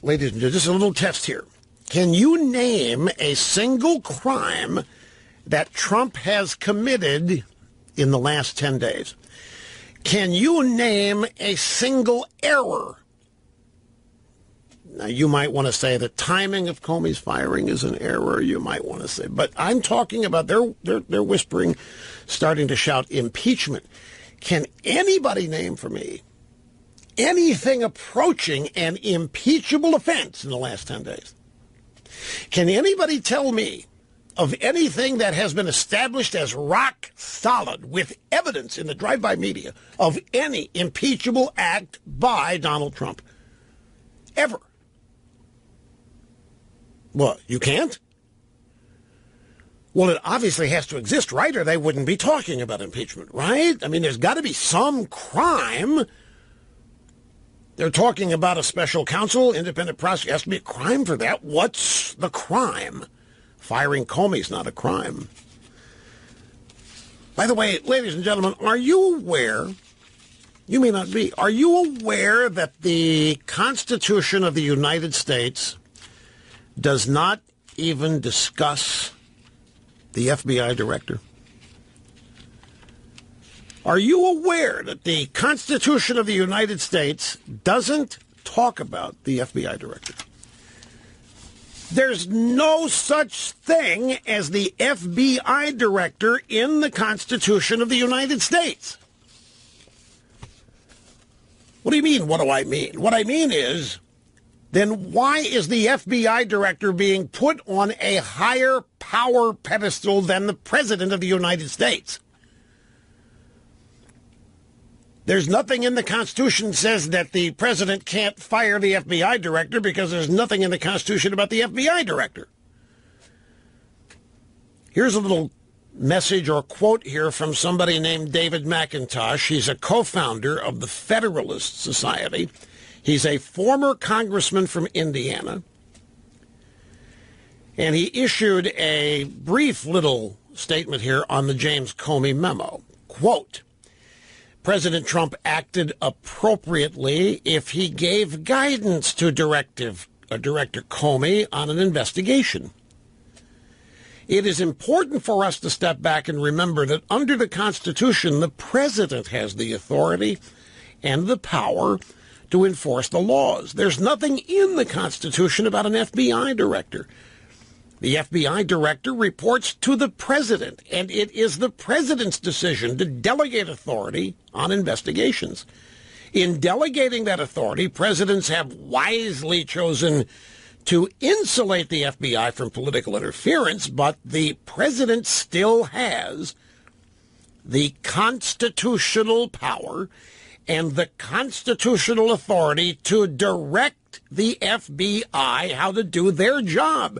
ladies and gentlemen, just a little test here, can you name a single crime that Trump has committed in the last 10 days? Can you name a single error? Now, you might want to say the timing of Comey's firing is an error. You might want to say, but I'm talking about they're whispering, starting to shout impeachment. Can anybody name for me anything approaching an impeachable offense in the last 10 days? Can anybody tell me of anything that has been established as rock solid with evidence in the drive-by media of any impeachable act by Donald Trump? Ever? What, you can't? Well, it obviously has to exist, right? Or they wouldn't be talking about impeachment, right? I mean, there's got to be some crime. They're talking about a special counsel, independent prosecutor. Has to be a crime for that. What's the crime? Firing Comey's not a crime. By the way, ladies and gentlemen, are you aware, you may not be, are you aware that the Constitution of the United States does not even discuss the FBI director? Are you aware that the Constitution of the United States doesn't talk about the FBI director? There's no such thing as the FBI director in the Constitution of the United States. What do you mean, what do I mean? What I mean is, then why is the FBI director being put on a higher power pedestal than the President of the United States? There's nothing in the Constitution that says that the president can't fire the FBI director because there's nothing in the Constitution about the FBI director. Here's a little message or quote here from somebody named David McIntosh. He's a co-founder of the Federalist Society. He's a former congressman from Indiana. And he issued a brief little statement here on the James Comey memo. Quote, President Trump acted appropriately if he gave guidance to Director Comey on an investigation. It is important for us to step back and remember that under the Constitution, the president has the authority and the power to enforce the laws. There's nothing in the Constitution about an FBI director. The FBI director reports to the president, and it is the president's decision to delegate authority on investigations. In delegating that authority, presidents have wisely chosen to insulate the FBI from political interference, but the president still has the constitutional power and the constitutional authority to direct the FBI how to do their job.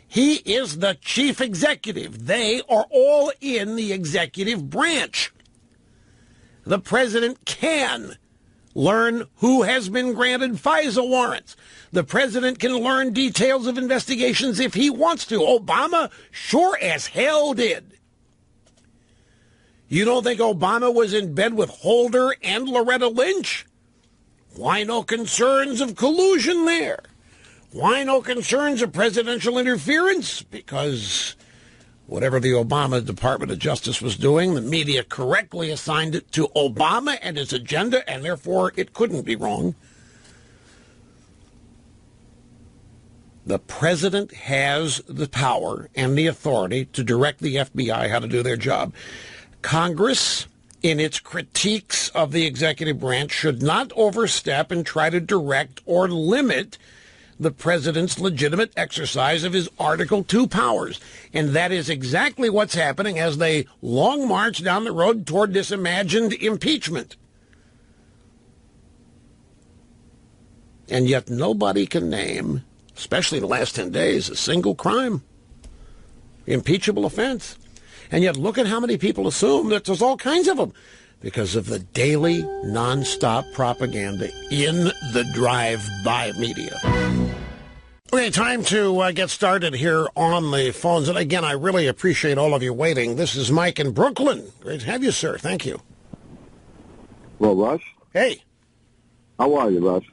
He is the chief executive. They are all in the executive branch. The president can learn who has been granted FISA warrants. The president can learn details of investigations if he wants to. Obama sure as hell did. You don't think Obama was in bed with Holder and Loretta Lynch? Why no concerns of collusion there? Why no concerns of presidential interference? Because Whatever the Obama Department of Justice was doing, the media correctly assigned it to Obama and his agenda, and therefore it couldn't be wrong. The president has the power and the authority to direct the FBI how to do their job. Congress, in its critiques of the executive branch, should not overstep and try to direct or limit the president's legitimate exercise of his Article II powers. And that is exactly what's happening as they long march down the road toward this imagined impeachment. And yet nobody can name, especially in the last 10 days, a single crime, impeachable offense. And yet look at how many people assume that there's all kinds of them because of the daily, nonstop propaganda in the drive-by media. Okay, time to get started here on the phones. And again, I really appreciate all of you waiting. This is Mike in Brooklyn. Great to have you, sir. Thank you. Well, Rush? Hey. How are you, Rush?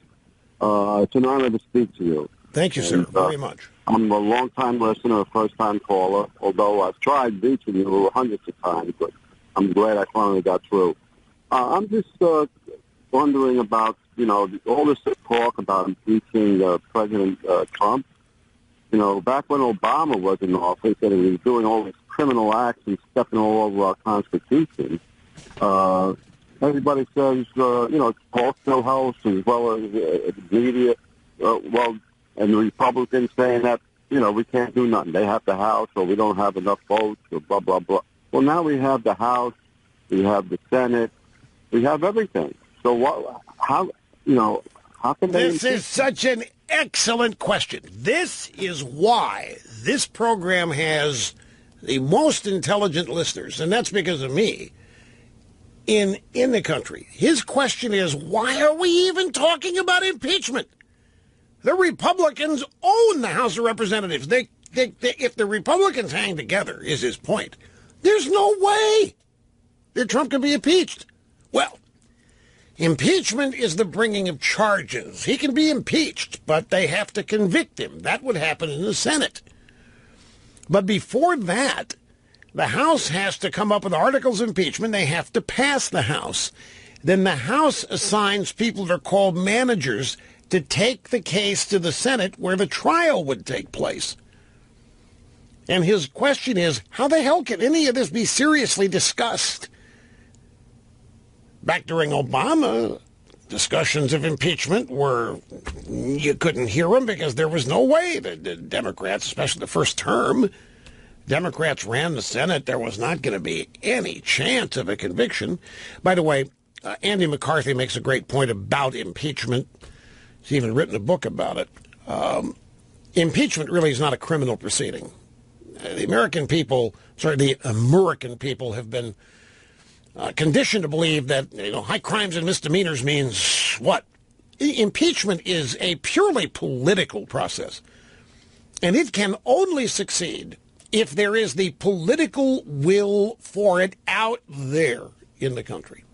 It's an honor to speak to you. Thank you, sir, very much. I'm a long-time listener, a first-time caller, although I've tried reaching you hundreds of times, but I'm glad I finally got through. I'm just wondering about, all this talk about impeaching President Trump. Back when Obama was in office and he was doing all these criminal acts and stepping all over our Constitution, everybody says, talk no house as well as the media, and the Republicans saying that, we can't do nothing. They have the House, or we don't have enough votes, or blah, blah, blah. Well, now we have the House, we have the Senate, we have everything. So how can they... This is such an excellent question. This is why this program has the most intelligent listeners, and that's because of me, in the country. His question is, why are we even talking about impeachment? The Republicans own the House of Representatives. If the Republicans hang together, is his point, there's no way that Trump can be impeached. Well, impeachment is the bringing of charges. He can be impeached, but they have to convict him. That would happen in the Senate. But before that, the House has to come up with articles of impeachment. They have to pass the House. Then the House assigns people that are called managers to take the case to the Senate where the trial would take place. And his question is, how the hell can any of this be seriously discussed? Back during Obama, discussions of impeachment you couldn't hear them because there was no way. The Democrats, especially the first term, Democrats ran the Senate. There was not going to be any chance of a conviction. By the way, Andy McCarthy makes a great point about impeachment. He's even written a book about it. Impeachment really is not a criminal proceeding. The American people have been conditioned to believe that high crimes and misdemeanors means what? Impeachment is a purely political process, and it can only succeed if there is the political will for it out there in the country.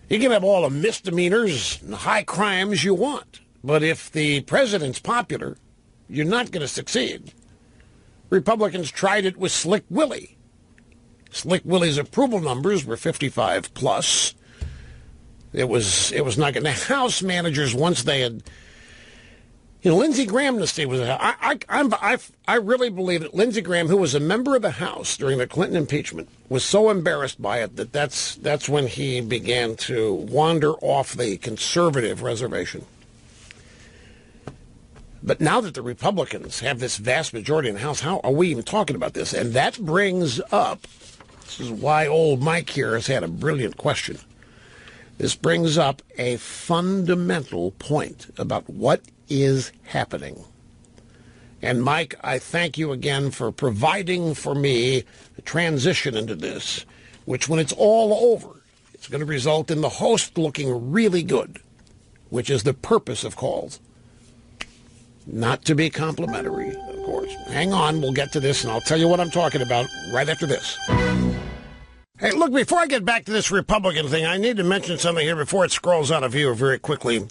You can have all the misdemeanors and high crimes you want, but if the president's popular, you're not going to succeed. Republicans tried it with Slick Willie. Slick Willie's approval numbers were 55 plus. It was not going to. The House managers, once they had, Lindsey Graham was. I really believe that Lindsey Graham, who was a member of the House during the Clinton impeachment, was so embarrassed by it that's when he began to wander off the conservative reservation. But now that the Republicans have this vast majority in the House, how are we even talking about this? And that brings up, this is why old Mike here has had a brilliant question. This brings up a fundamental point about what is happening. And Mike, I thank you again for providing for me the transition into this, which when it's all over, it's going to result in the host looking really good, which is the purpose of calls. Not to be complimentary, of course. Hang on, we'll get to this, and I'll tell you what I'm talking about right after this. Hey, look, before I get back to this Republican thing, I need to mention something here before it scrolls out of view very quickly.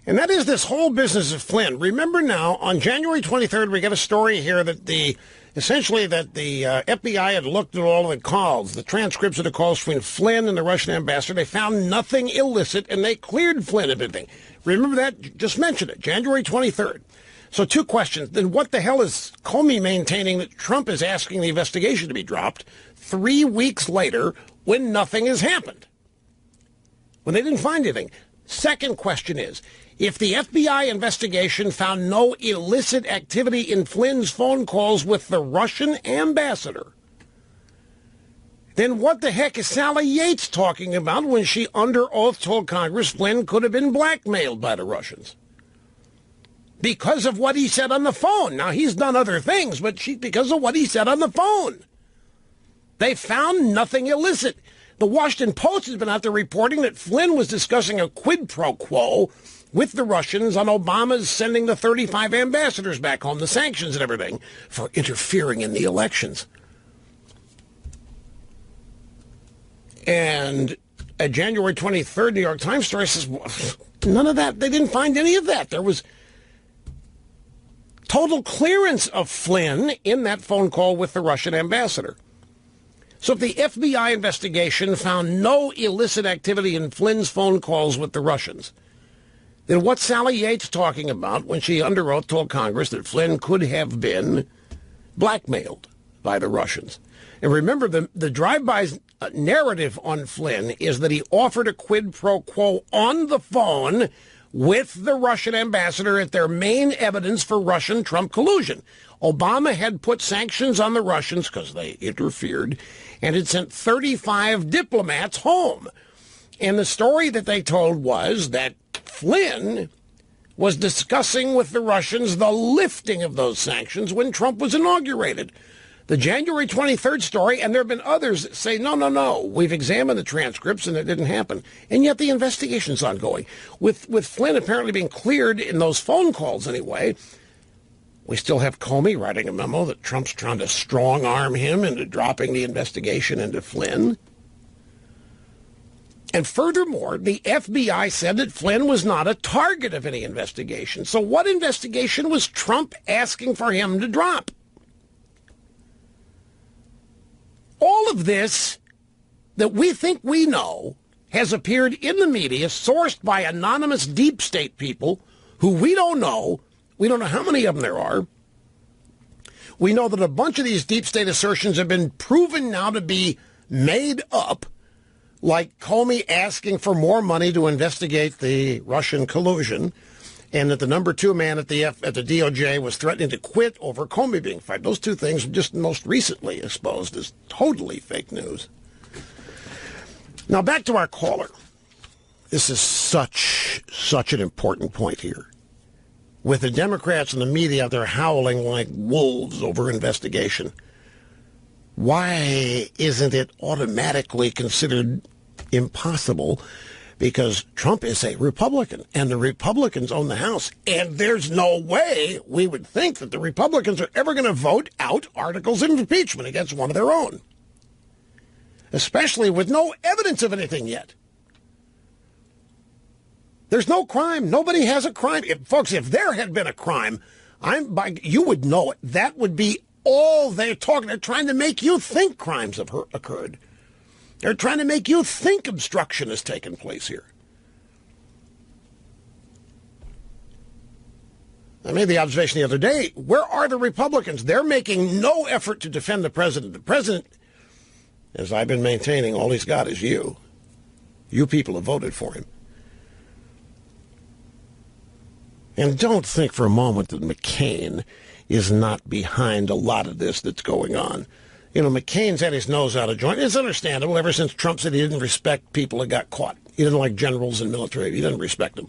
And that is this whole business of Flynn. Remember now, on January 23rd, we got a story here that the FBI had looked at all of the calls, the transcripts of the calls between Flynn and the Russian ambassador. They found nothing illicit, and they cleared Flynn of everything. Remember that? Just mention it, January 23rd. So two questions. Then what the hell is Comey maintaining that Trump is asking the investigation to be dropped 3 weeks later when nothing has happened? When they didn't find anything. Second question is, if the FBI investigation found no illicit activity in Flynn's phone calls with the Russian ambassador, then what the heck is Sally Yates talking about when she under oath told Congress Flynn could have been blackmailed by the Russians? Because of what he said on the phone. Now, he's done other things, but because of what he said on the phone. They found nothing illicit. The Washington Post has been out there reporting that Flynn was discussing a quid pro quo with the Russians on Obama's sending the 35 ambassadors back home, the sanctions and everything, for interfering in the elections. And a January 23rd New York Times story says, well, none of that. They didn't find any of that. There was total clearance of Flynn in that phone call with the Russian ambassador. So if the FBI investigation found no illicit activity in Flynn's phone calls with the Russians, then what's Sally Yates talking about when she under oath told Congress that Flynn could have been blackmailed by the Russians? And remember, the drive-by narrative on Flynn is that he offered a quid pro quo on the phone with the Russian ambassador at their main evidence for Russian Trump collusion. Obama had put sanctions on the Russians because they interfered and had sent 35 diplomats home. And the story that they told was that Flynn was discussing with the Russians the lifting of those sanctions when Trump was inaugurated. The January 23rd story, and there have been others that say, no, we've examined the transcripts and it didn't happen. And yet the investigation's ongoing. With Flynn apparently being cleared in those phone calls anyway, we still have Comey writing a memo that Trump's trying to strong-arm him into dropping the investigation into Flynn. And furthermore, the FBI said that Flynn was not a target of any investigation. So what investigation was Trump asking for him to drop? All of this that we think we know has appeared in the media, sourced by anonymous deep state people who we don't know. We don't know how many of them there are. We know that a bunch of these deep state assertions have been proven now to be made up, like Comey asking for more money to investigate the Russian collusion, and that the number two man at the DOJ was threatening to quit over Comey being fired. Those two things just most recently exposed as totally fake news. Now back to our caller. This is such an important point here. With the Democrats and the media out there howling like wolves over investigation, why isn't it automatically considered impossible? Because Trump is a Republican, and the Republicans own the House, and there's no way we would think that the Republicans are ever going to vote out articles of impeachment against one of their own, especially with no evidence of anything yet. There's no crime. Nobody has a crime. Folks, if there had been a crime, you would know it. That would be all they're talking. They're trying to make you think crimes have occurred. They're trying to make you think obstruction has taken place here. I made the observation the other day. Where are the Republicans? They're making no effort to defend the president. The president, as I've been maintaining, all he's got is you. You people have voted for him. And don't think for a moment that McCain is not behind a lot of this that's going on. You know, McCain's had his nose out of joint. It's understandable ever since Trump said he didn't respect people that got caught. He didn't like generals and military. He didn't respect them.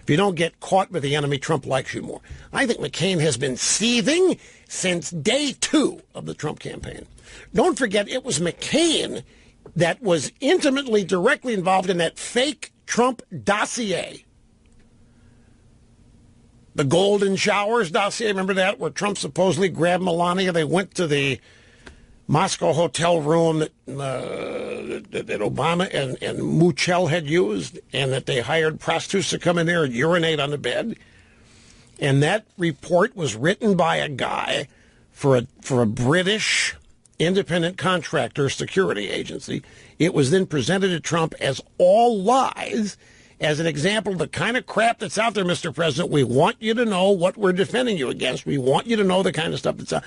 If you don't get caught with the enemy, Trump likes you more. I think McCain has been seething since day 2 of the Trump campaign. Don't forget, it was McCain that was intimately, directly involved in that fake Trump dossier. The Golden Showers dossier, remember that, where Trump supposedly grabbed Melania? They went to the Moscow hotel room that Obama and Muchel had used, and that they hired prostitutes to come in there and urinate on the bed. And that report was written by a guy for a British independent contractor security agency. It was then presented to Trump as all lies, as an example of the kind of crap that's out there, Mr. President. We want you to know what we're defending you against. We want you to know the kind of stuff that's out.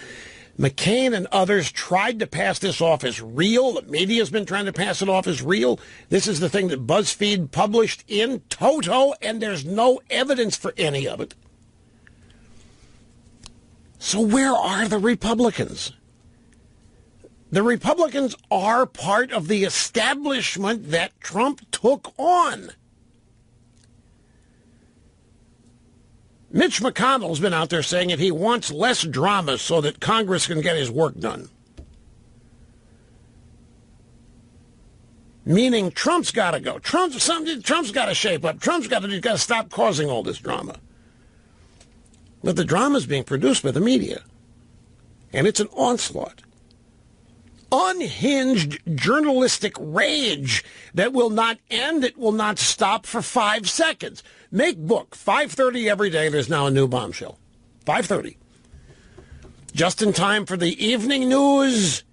McCain and others tried to pass this off as real. The media's been trying to pass it off as real. This is the thing that BuzzFeed published in toto, and there's no evidence for any of it. So where are the Republicans? The Republicans are part of the establishment that Trump took on. Mitch McConnell's been out there saying that he wants less drama so that Congress can get his work done. Meaning Trump's got to go. Trump's got to shape up. Trump's got to stop causing all this drama. But the drama is being produced by the media. And it's an onslaught. Unhinged journalistic rage that will not end, it will not stop for 5 seconds. Make book, 5:30 every day, there's now a new bombshell. 5:30. Just in time for the evening news,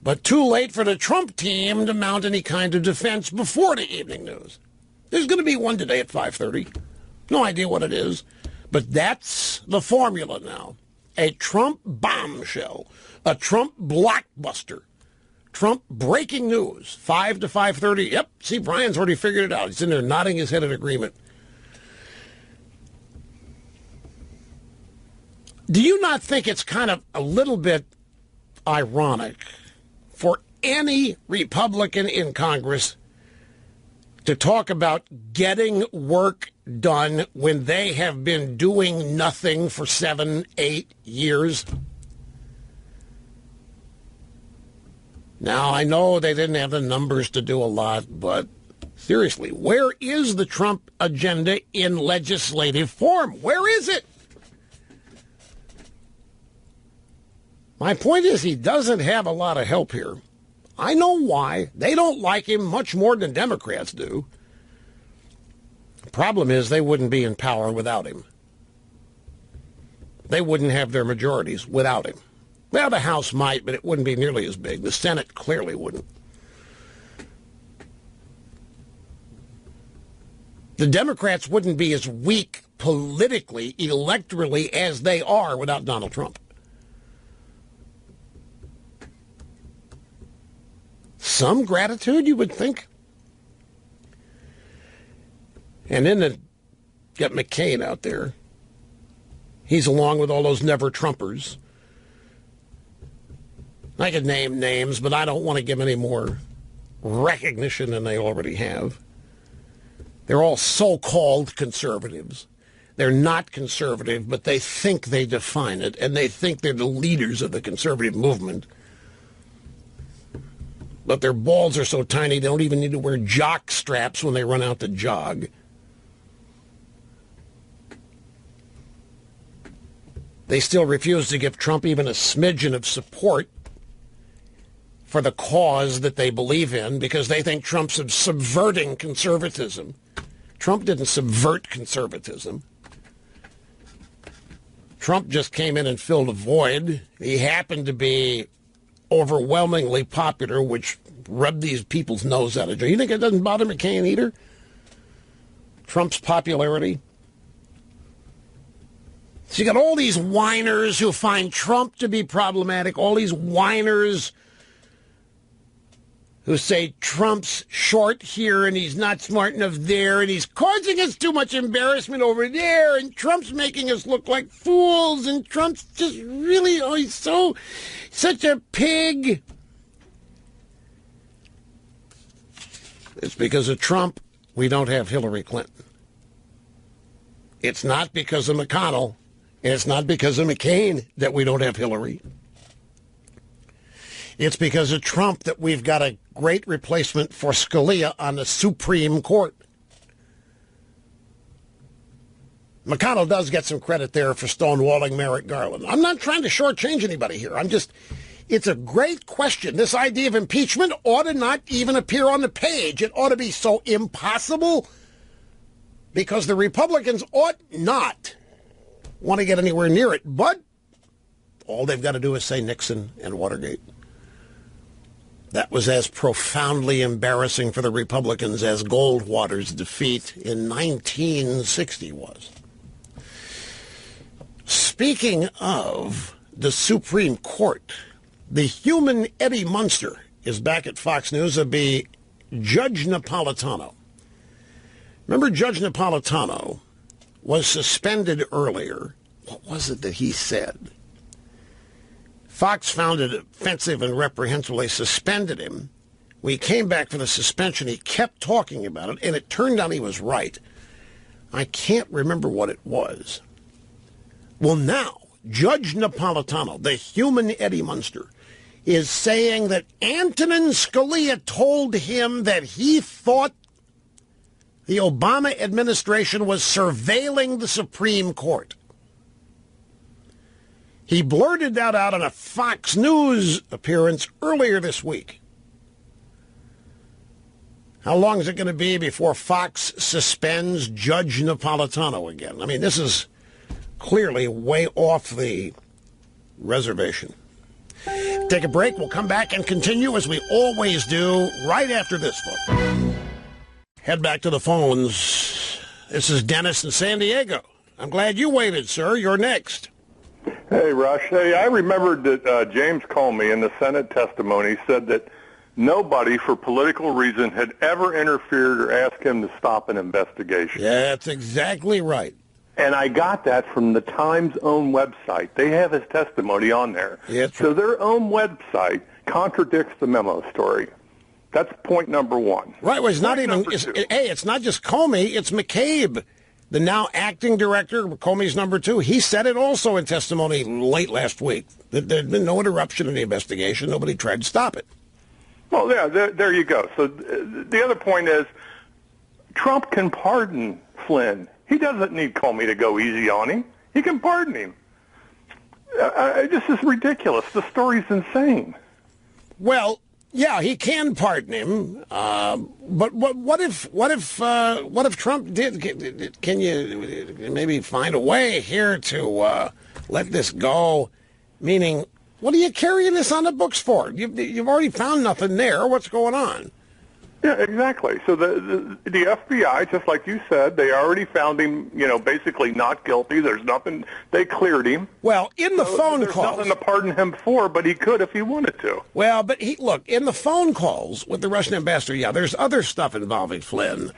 but too late for the Trump team to mount any kind of defense before the evening news. There's going to be one today at 5:30. No idea what it is, but that's the formula now. A Trump bombshell. A Trump blockbuster. Trump breaking news. 5 to 5:30. Yep, see, Brian's already figured it out. He's in there nodding his head in agreement. Do you not think it's kind of a little bit ironic for any Republican in Congress to talk about getting work done when they have been doing nothing for 7, 8 years? Now, I know they didn't have the numbers to do a lot, but seriously, where is the Trump agenda in legislative form? Where is it? My point is he doesn't have a lot of help here. I know why. They don't like him much more than Democrats do. The problem is they wouldn't be in power without him. They wouldn't have their majorities without him. Well, the House might, but it wouldn't be nearly as big. The Senate clearly wouldn't. The Democrats wouldn't be as weak politically, electorally, as they are without Donald Trump. Some gratitude, you would think. And then get McCain out there. He's along with all those never-Trumpers. I could name names, but I don't want to give any more recognition than they already have. They're all so-called conservatives. They're not conservative, but they think they define it, and they think they're the leaders of the conservative movement. But their balls are so tiny they don't even need to wear jock straps when they run out to jog. They still refuse to give Trump even a smidgen of support for the cause that they believe in because they think Trump's subverting conservatism. Trump didn't subvert conservatism. Trump just came in and filled a void. He happened to be overwhelmingly popular, which rubbed these people's nose out of joint. You think it doesn't bother McCain either? Trump's popularity? So you got all these whiners who find Trump to be problematic, all these whiners who say Trump's short here and he's not smart enough there and he's causing us too much embarrassment over there and Trump's making us look like fools and Trump's just really, oh, he's such a pig. It's because of Trump we don't have Hillary Clinton. It's not because of McConnell and it's not because of McCain that we don't have Hillary. It's because of Trump that we've got a great replacement for Scalia on the Supreme Court. McConnell does get some credit there for stonewalling Merrick Garland. I'm not trying to shortchange anybody here. It's a great question. This idea of impeachment ought to not even appear on the page. It ought to be so impossible because the Republicans ought not want to get anywhere near it. But all they've got to do is say Nixon and Watergate. That was as profoundly embarrassing for the Republicans as Goldwater's defeat in 1960 was. Speaking of the Supreme Court, the human Eddie Munster is back at Fox News. It'll be Judge Napolitano. Remember, Judge Napolitano was suspended earlier. What was it that he said? Fox found it offensive and reprehensible. They suspended him. When he came back for the suspension, he kept talking about it, and it turned out he was right. I can't remember what it was. Well, now, Judge Napolitano, the human Eddie Munster, is saying that Antonin Scalia told him that he thought the Obama administration was surveilling the Supreme Court. He blurted that out in a Fox News appearance earlier this week. How long is it going to be before Fox suspends Judge Napolitano again? I mean, this is clearly way off the reservation. Take a break. We'll come back and continue as we always do right after this, folks. Head back to the phones. This is Dennis in San Diego. I'm glad you waited, sir. You're next. Hey, Rush. Hey, I remembered that James Comey in the Senate testimony said that nobody, for political reason, had ever interfered or asked him to stop an investigation. Yeah, that's exactly right. And I got that from the Times' own website. They have his testimony on there. Yeah, so their own website contradicts the memo story. That's point number one. Right, well, it's not even, it's not just Comey, it's McCabe, the now acting director, Comey's number two. He said it also in testimony late last week, that there'd been no interruption in the investigation. Nobody tried to stop it. Well, yeah, there you go. So the other point is Trump can pardon Flynn. He doesn't need Comey to go easy on him. He can pardon him. This is ridiculous. The story's insane. Well, yeah, he can pardon him, but what if Trump did? Can you maybe find a way here to let this go? Meaning, what are you carrying this on the books for? You've already found nothing there. What's going on? Yeah, exactly. So the FBI, just like you said, they already found him, basically not guilty. There's nothing. They cleared him. Well, in the phone calls. There's nothing to pardon him for, but he could if he wanted to. Well, but look, in the phone calls with the Russian ambassador, yeah, there's other stuff involving Flynn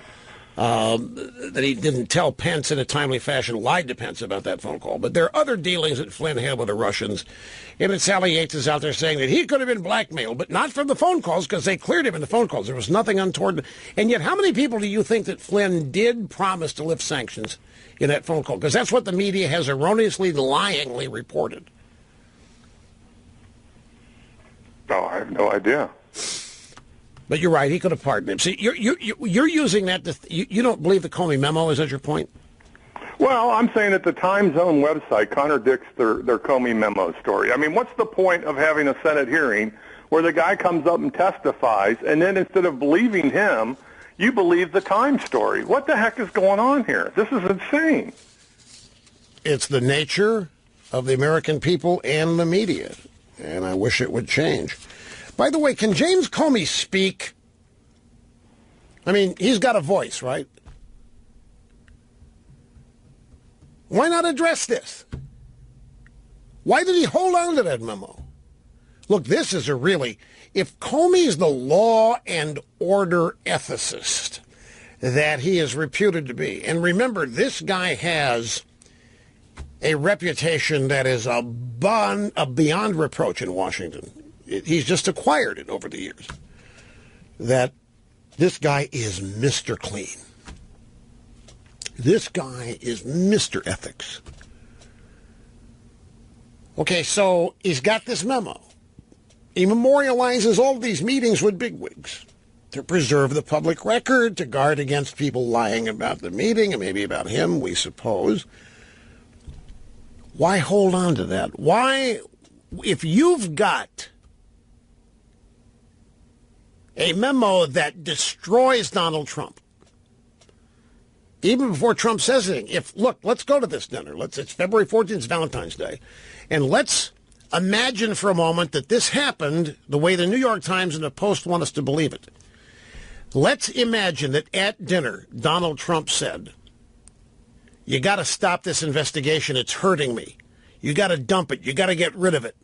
that he didn't tell Pence in a timely fashion, lied to Pence about that phone call. But there are other dealings that Flynn had with the Russians. And Sally Yates is out there saying that he could have been blackmailed, but not from the phone calls because they cleared him in the phone calls. There was nothing untoward. And yet, how many people do you think that Flynn did promise to lift sanctions in that phone call? Because that's what the media has erroneously, lyingly reported. Oh, I have no idea. But you're right. He could have pardoned him. See, you're using that. You don't believe the Comey memo? Is that your point? Well, I'm saying that the Times' own website contradicts their Comey memo story. I mean, what's the point of having a Senate hearing where the guy comes up and testifies, and then instead of believing him, you believe the Times story? What the heck is going on here? This is insane. It's the nature of the American people and the media, and I wish it would change. By the way, can James Comey speak? I mean, he's got a voice, right? Why not address this? Why did he hold on to that memo? Look, this is if Comey's the law and order ethicist that he is reputed to be, and remember, this guy has a reputation that is beyond reproach in Washington. He's just acquired it over the years, that this guy is Mr. Clean. This guy is Mr. Ethics. Okay, so he's got this memo. He memorializes all these meetings with bigwigs to preserve the public record, to guard against people lying about the meeting and maybe about him, we suppose. Why hold on to that? Why, if you've got a memo that destroys Donald Trump. Even before Trump says anything. Look, let's go to this dinner. It's February 14th, it's Valentine's Day. And let's imagine for a moment that this happened the way the New York Times and the Post want us to believe it. Let's imagine that at dinner, Donald Trump said, you got to stop this investigation. It's hurting me. You got to dump it. You got to get rid of it.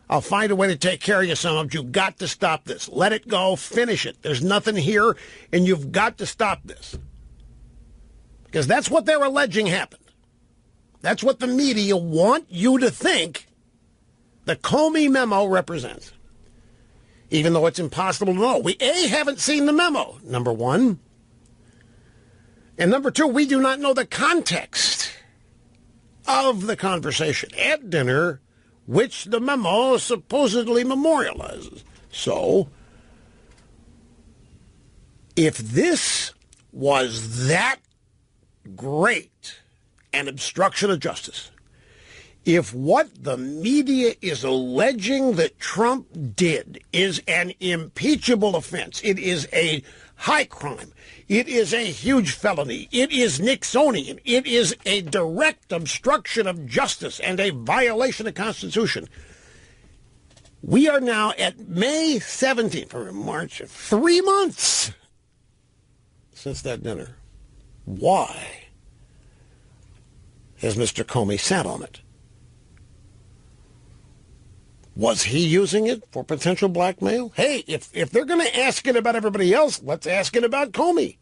I'll find a way to take care of you some of you. You've got to stop this. Let it go. Finish it. There's nothing here, and you've got to stop this. Because that's what they're alleging happened. That's what the media want you to think the Comey memo represents. Even though it's impossible to know. We, A, haven't seen the memo, number one. And number two, we do not know the context of the conversation at dinner, which the memo supposedly memorializes. So, if this was that great an obstruction of justice, if what the media is alleging that Trump did is an impeachable offense, it is a high crime, it is a huge felony, it is Nixonian, it is a direct obstruction of justice and a violation of the Constitution. We are now at May 17th, or March, 3 months since that dinner. Why has Mr. Comey sat on it? Was he using it for potential blackmail? Hey, if they're going to ask it about everybody else, let's ask it about Comey.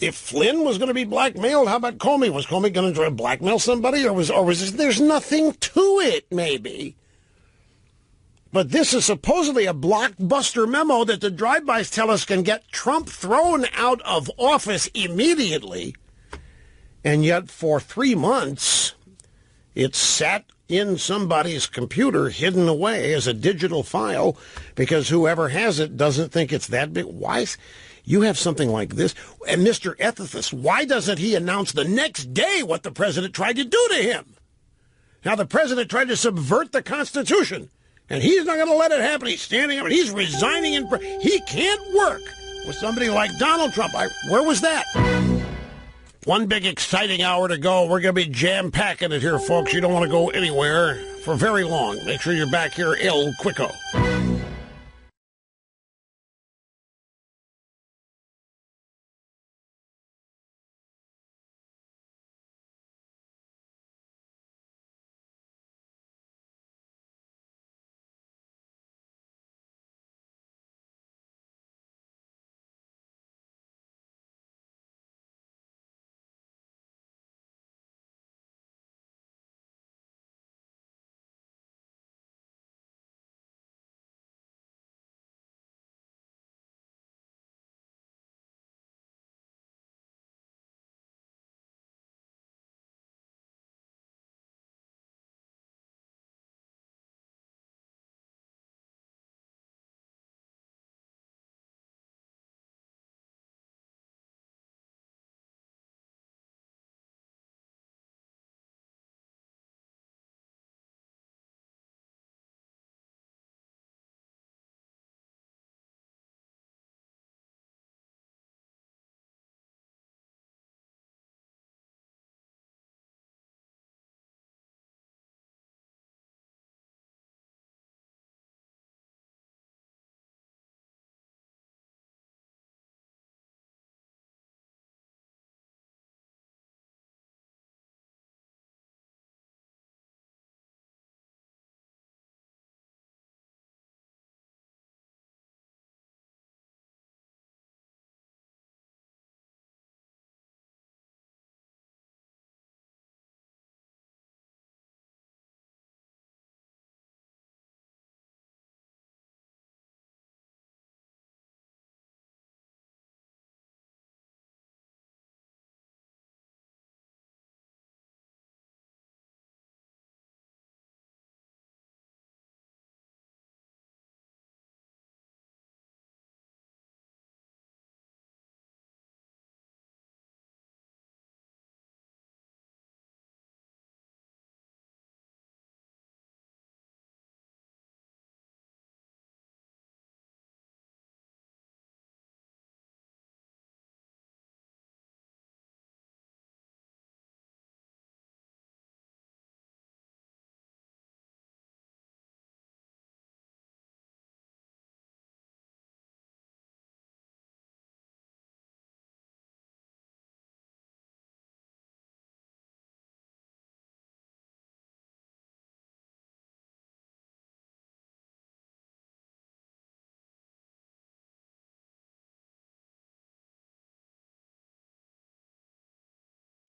If Flynn was going to be blackmailed, how about Comey? Was Comey going to try to blackmail somebody, or was this, there's nothing to it, maybe. But this is supposedly a blockbuster memo that the drive-bys tell us can get Trump thrown out of office immediately. And yet for 3 months, it sat in somebody's computer hidden away as a digital file because whoever has it doesn't think it's that big. Why? You have something like this. And Mr. Ethicist, why doesn't he announce the next day what the president tried to do to him? Now, the president tried to subvert the Constitution, and he's not going to let it happen. He's standing up and he's resigning. He can't work with somebody like Donald Trump. Where was that? One big exciting hour to go. We're going to be jam-packing it here, folks. You don't want to go anywhere for very long. Make sure you're back here el quico.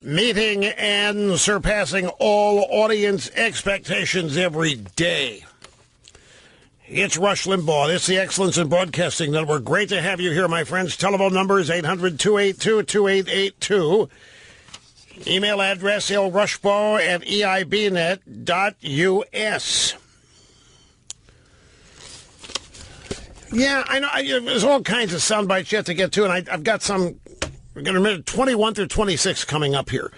meeting and surpassing all audience expectations every day. It's Rush Limbaugh. It's the Excellence in Broadcasting Network. Great to have you here, my friends. Telephone number is 800-282-2882. Email address lrushbaugh@eibnet.us. Yeah, I know. There's all kinds of sound bites yet to get to, and I've got some. We're going to remember 21 through 26 coming up here.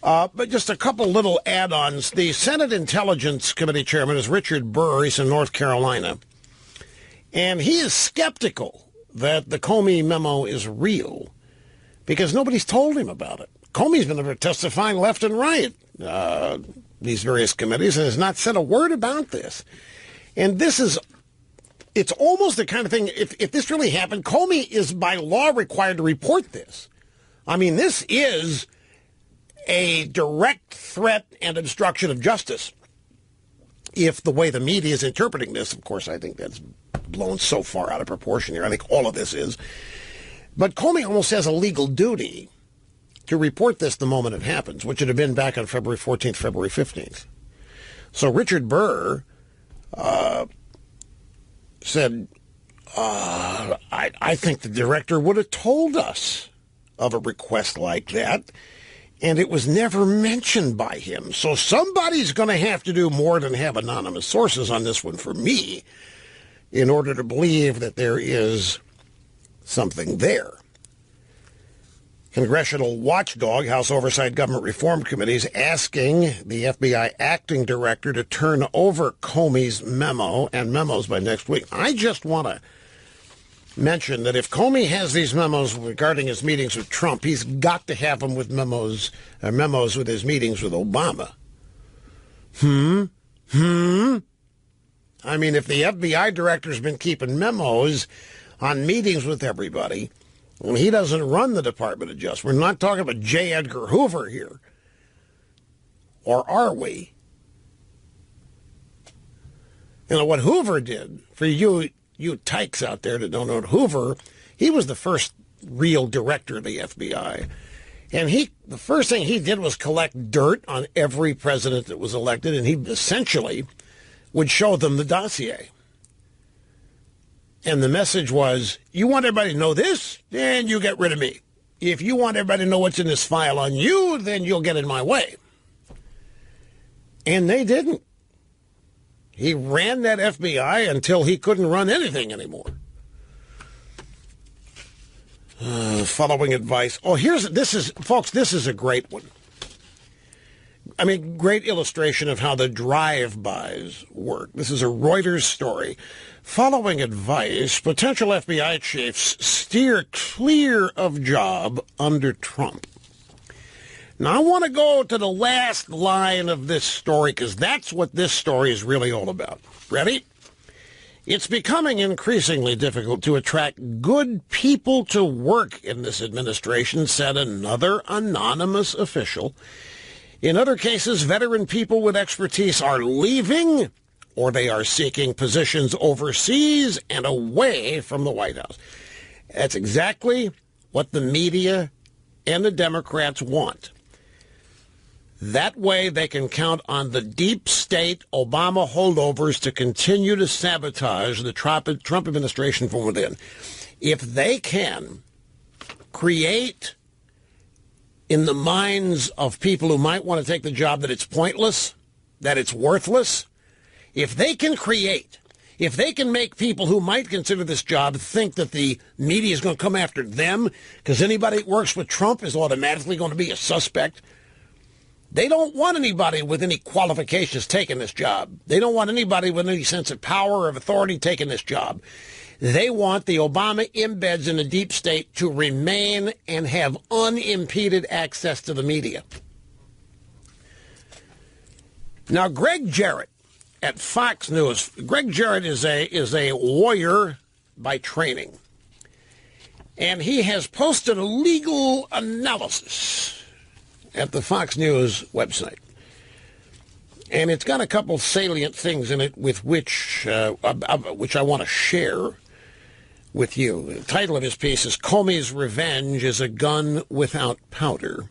But just a couple little add-ons. The Senate Intelligence Committee chairman is Richard Burr. He's in North Carolina. And he is skeptical that the Comey memo is real because nobody's told him about it. Comey's been testifying left and right, these various committees, and has not said a word about this. And it's almost the kind of thing, if this really happened, Comey is by law required to report this. I mean, this is a direct threat and obstruction of justice. If the way the media is interpreting this, of course, I think that's blown so far out of proportion here. I think all of this is. But Comey almost has a legal duty to report this the moment it happens, which would have been back on February 14th, February 15th. So Richard Burr said, I think the director would have told us of a request like that, and it was never mentioned by him. So somebody's going to have to do more than have anonymous sources on this one for me in order to believe that there is something there. Congressional Watchdog, House Oversight Government Reform Committee, is asking the FBI acting director to turn over Comey's memo and memos by next week. I just want to mention that if Comey has these memos regarding his meetings with Trump, he's got to have them with memos with his meetings with Obama. I mean, if the FBI director's been keeping memos on meetings with everybody, and he doesn't run the Department of Justice. We're not talking about J. Edgar Hoover here. Or are we? You know, what Hoover did, for you tykes out there that don't know Hoover, he was the first real director of the FBI. And the first thing he did was collect dirt on every president that was elected, and he essentially would show them the dossier. And the message was, you want everybody to know this, then you get rid of me. If you want everybody to know what's in this file on you, then you'll get in my way. And they didn't. He ran that FBI until he couldn't run anything anymore. Following advice. Oh, this is a great one. I mean, great illustration of how the drive-bys work. This is a Reuters story. Following advice, potential FBI chiefs steer clear of job under Trump. Now, I want to go to the last line of this story because that's what this story is really all about. Ready? It's becoming increasingly difficult to attract good people to work in this administration, said another anonymous official. In other cases, veteran people with expertise are leaving, or they are seeking positions overseas and away from the White House. That's exactly what the media and the Democrats want. That way they can count on the deep state Obama holdovers to continue to sabotage the Trump administration from within. If they can create in the minds of people who might want to take the job that it's pointless, that it's worthless, if they can make people who might consider this job think that the media is going to come after them because anybody that works with Trump is automatically going to be a suspect, they don't want anybody with any qualifications taking this job. They don't want anybody with any sense of power or of authority taking this job. They want the Obama embeds in the deep state to remain and have unimpeded access to the media. Now, Greg Jarrett at Fox News. Greg Jarrett is a lawyer by training. And he has posted a legal analysis at the Fox News website. And it's got a couple salient things in it with which I want to share with you. The title of his piece is Comey's Revenge is a Gun Without Powder.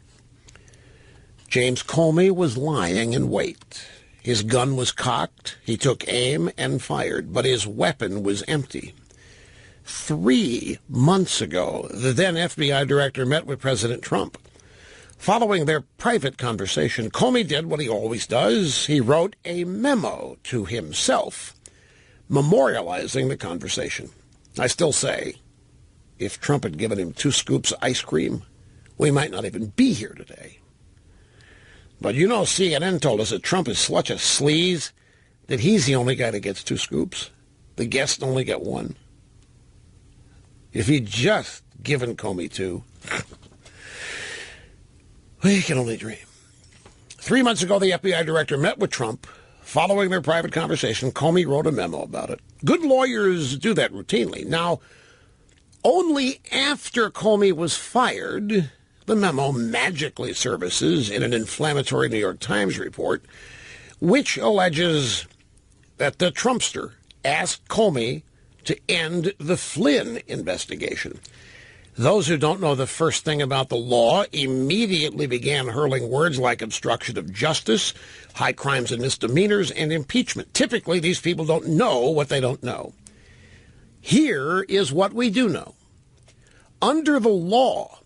James Comey was lying in wait. His gun was cocked, he took aim and fired, but his weapon was empty. 3 months ago, the then FBI director met with President Trump. Following their private conversation, Comey did what he always does. He wrote a memo to himself, memorializing the conversation. I still say, if Trump had given him 2 scoops of ice cream, we might not even be here today. But you know, CNN told us that Trump is such a sleaze that he's the only guy that gets 2 scoops. The guests only get 1. If he'd just given Comey 2, we can only dream. 3 months ago, the FBI director met with Trump. Following their private conversation, Comey wrote a memo about it. Good lawyers do that routinely. Now, only after Comey was fired, the memo magically surfaces in an inflammatory New York Times report, which alleges that the Trumpster asked Comey to end the Flynn investigation. Those who don't know the first thing about the law immediately began hurling words like obstruction of justice, high crimes and misdemeanors, and impeachment. Typically, these people don't know what they don't know. Here is what we do know. Under the law,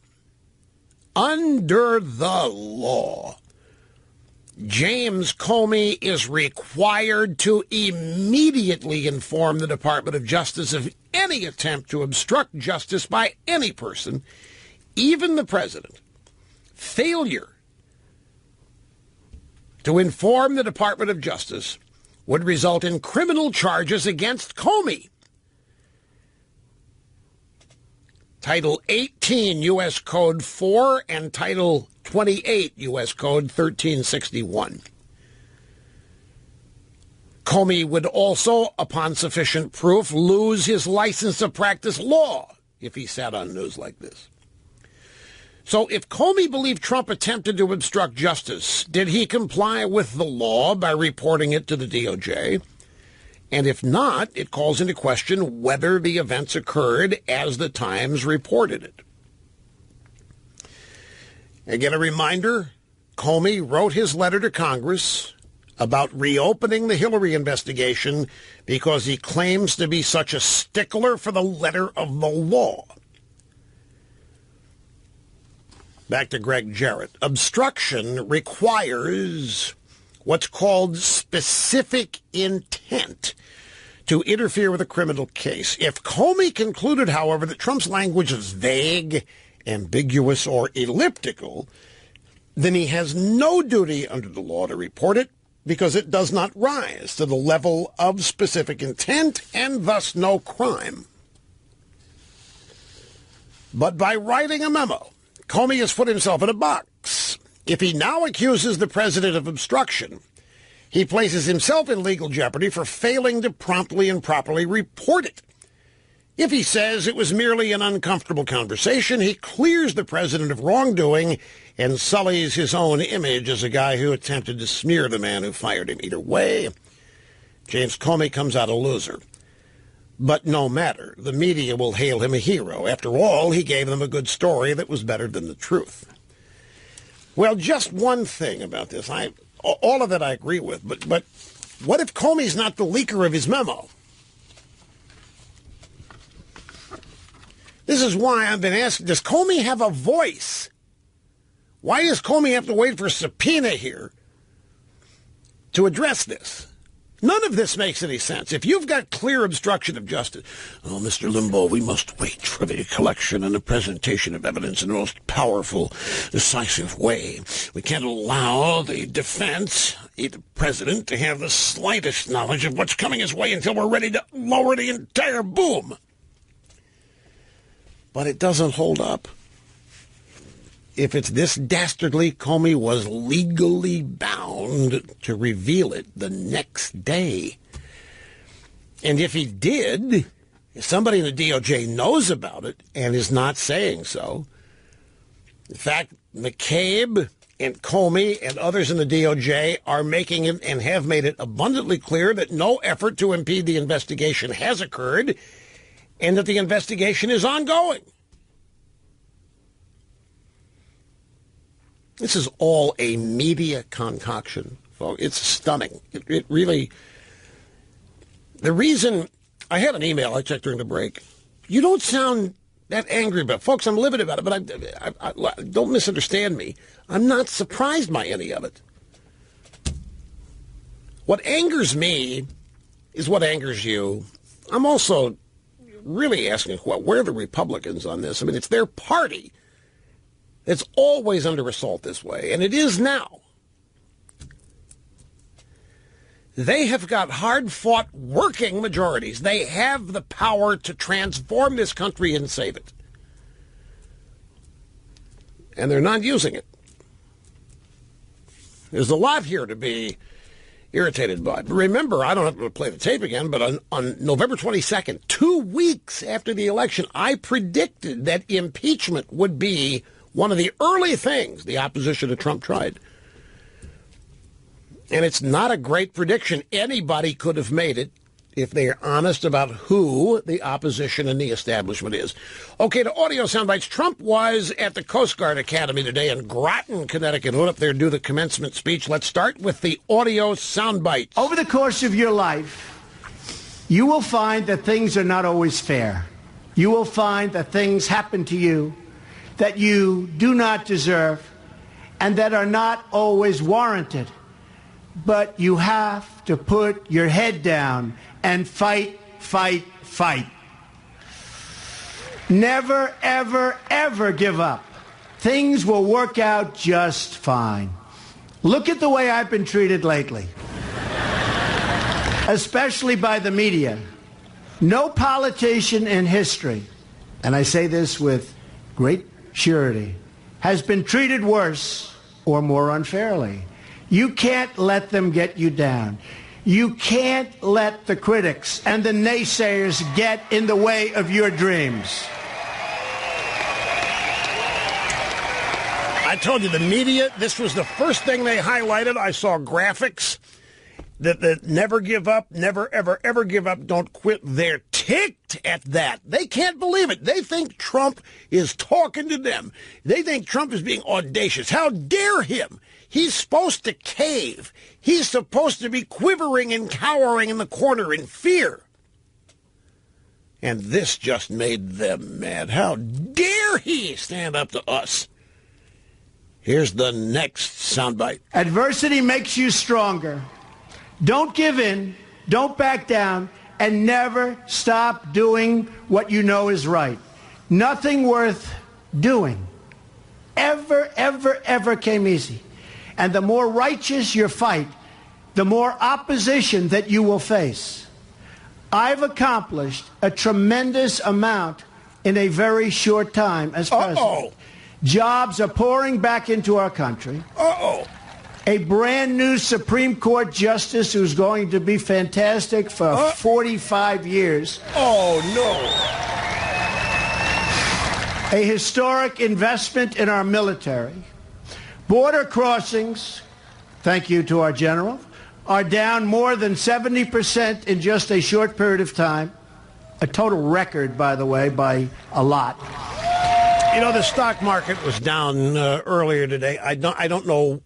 James Comey is required to immediately inform the Department of Justice of any attempt to obstruct justice by any person, even the president. Failure to inform the Department of Justice would result in criminal charges against Comey. Title 18 U.S. Code 4 and Title 28 U.S. Code 1361. Comey would also, upon sufficient proof, lose his license to practice law if he sat on news like this. So if Comey believed Trump attempted to obstruct justice, did he comply with the law by reporting it to the DOJ? And if not, it calls into question whether the events occurred as the Times reported it. Again, a reminder, Comey wrote his letter to Congress about reopening the Hillary investigation because he claims to be such a stickler for the letter of the law. Back to Greg Jarrett. Obstruction requires what's called specific intent to interfere with a criminal case. If Comey concluded, however, that Trump's language is vague, ambiguous, or elliptical, then he has no duty under the law to report it because it does not rise to the level of specific intent and thus no crime. But by writing a memo, Comey has put himself in a box. If he now accuses the president of obstruction, he places himself in legal jeopardy for failing to promptly and properly report it. If he says it was merely an uncomfortable conversation, he clears the president of wrongdoing and sullies his own image as a guy who attempted to smear the man who fired him. Either way, James Comey comes out a loser. But no matter, the media will hail him a hero. After all, he gave them a good story that was better than the truth. Well, just one thing about this. All of that I agree with, but what if Comey's not the leaker of his memo? This is why I've been asking, does Comey have a voice? Why does Comey have to wait for a subpoena here to address this? None of this makes any sense. If you've got clear obstruction of justice, oh, Mr. Limbaugh, we must wait for the collection and the presentation of evidence in the most powerful, decisive way. We can't allow the defense, the president, to have the slightest knowledge of what's coming his way until we're ready to lower the entire boom. But it doesn't hold up. If it's this dastardly, Comey was legally bound to reveal it the next day. And if he did, if somebody in the DOJ knows about it and is not saying so, in fact, McCabe and Comey and others in the DOJ are making it and have made it abundantly clear that no effort to impede the investigation has occurred and that the investigation is ongoing. This is all a media concoction, folks. It's stunning. It really... The reason... I had an email I checked during the break. You don't sound that angry about it. Folks, I'm livid about it, but I don't misunderstand me. I'm not surprised by any of it. What angers me is what angers you. I'm also really asking, where are the Republicans on this? I mean, it's their party. It's always under assault this way, and it is now. They have got hard-fought working majorities. They have the power to transform this country and save it. And they're not using it. There's a lot here to be irritated by. But remember, I don't have to play the tape again, but on November 22nd, 2 weeks after the election, I predicted that impeachment would be one of the early things the opposition to Trump tried. And it's not a great prediction. Anybody could have made it if they are honest about who the opposition and the establishment is. Okay, to audio soundbites. Trump was at the Coast Guard Academy today in Groton, Connecticut. Went up there to do the commencement speech. Let's start with the audio soundbites. Over the course of your life, you will find that things are not always fair. You will find that things happen to you that you do not deserve and that are not always warranted. But you have to put your head down and fight, fight, fight. Never, ever, ever give up. Things will work out just fine. Look at the way I've been treated lately, especially by the media. No politician in history, and I say this with great surety, has been treated worse or more unfairly. You can't let them get you down. You can't let the critics and the naysayers get in the way of your dreams. I told you, the media, this was the first thing they highlighted. I saw graphics that never give up, never, ever, ever give up, don't quit. They're ticked at that. They can't believe it. They think Trump is talking to them. They think Trump is being audacious. How dare him? He's supposed to cave. He's supposed to be quivering and cowering in the corner in fear. And this just made them mad. How dare he stand up to us? Here's the next soundbite. Adversity makes you stronger. Don't give in, don't back down, and never stop doing what you know is right. Nothing worth doing ever came easy. And the more righteous your fight, the more opposition that you will face. I've accomplished a tremendous amount in a very short time as president. Jobs are pouring back into our country. A brand new Supreme Court justice who's going to be fantastic for 45 years. Oh, no. A historic investment in our military. Border crossings, thank you to our general, are down more than 70% in just a short period of time. A total record, by the way, by a lot. You know, the stock market was down earlier today. I don't know.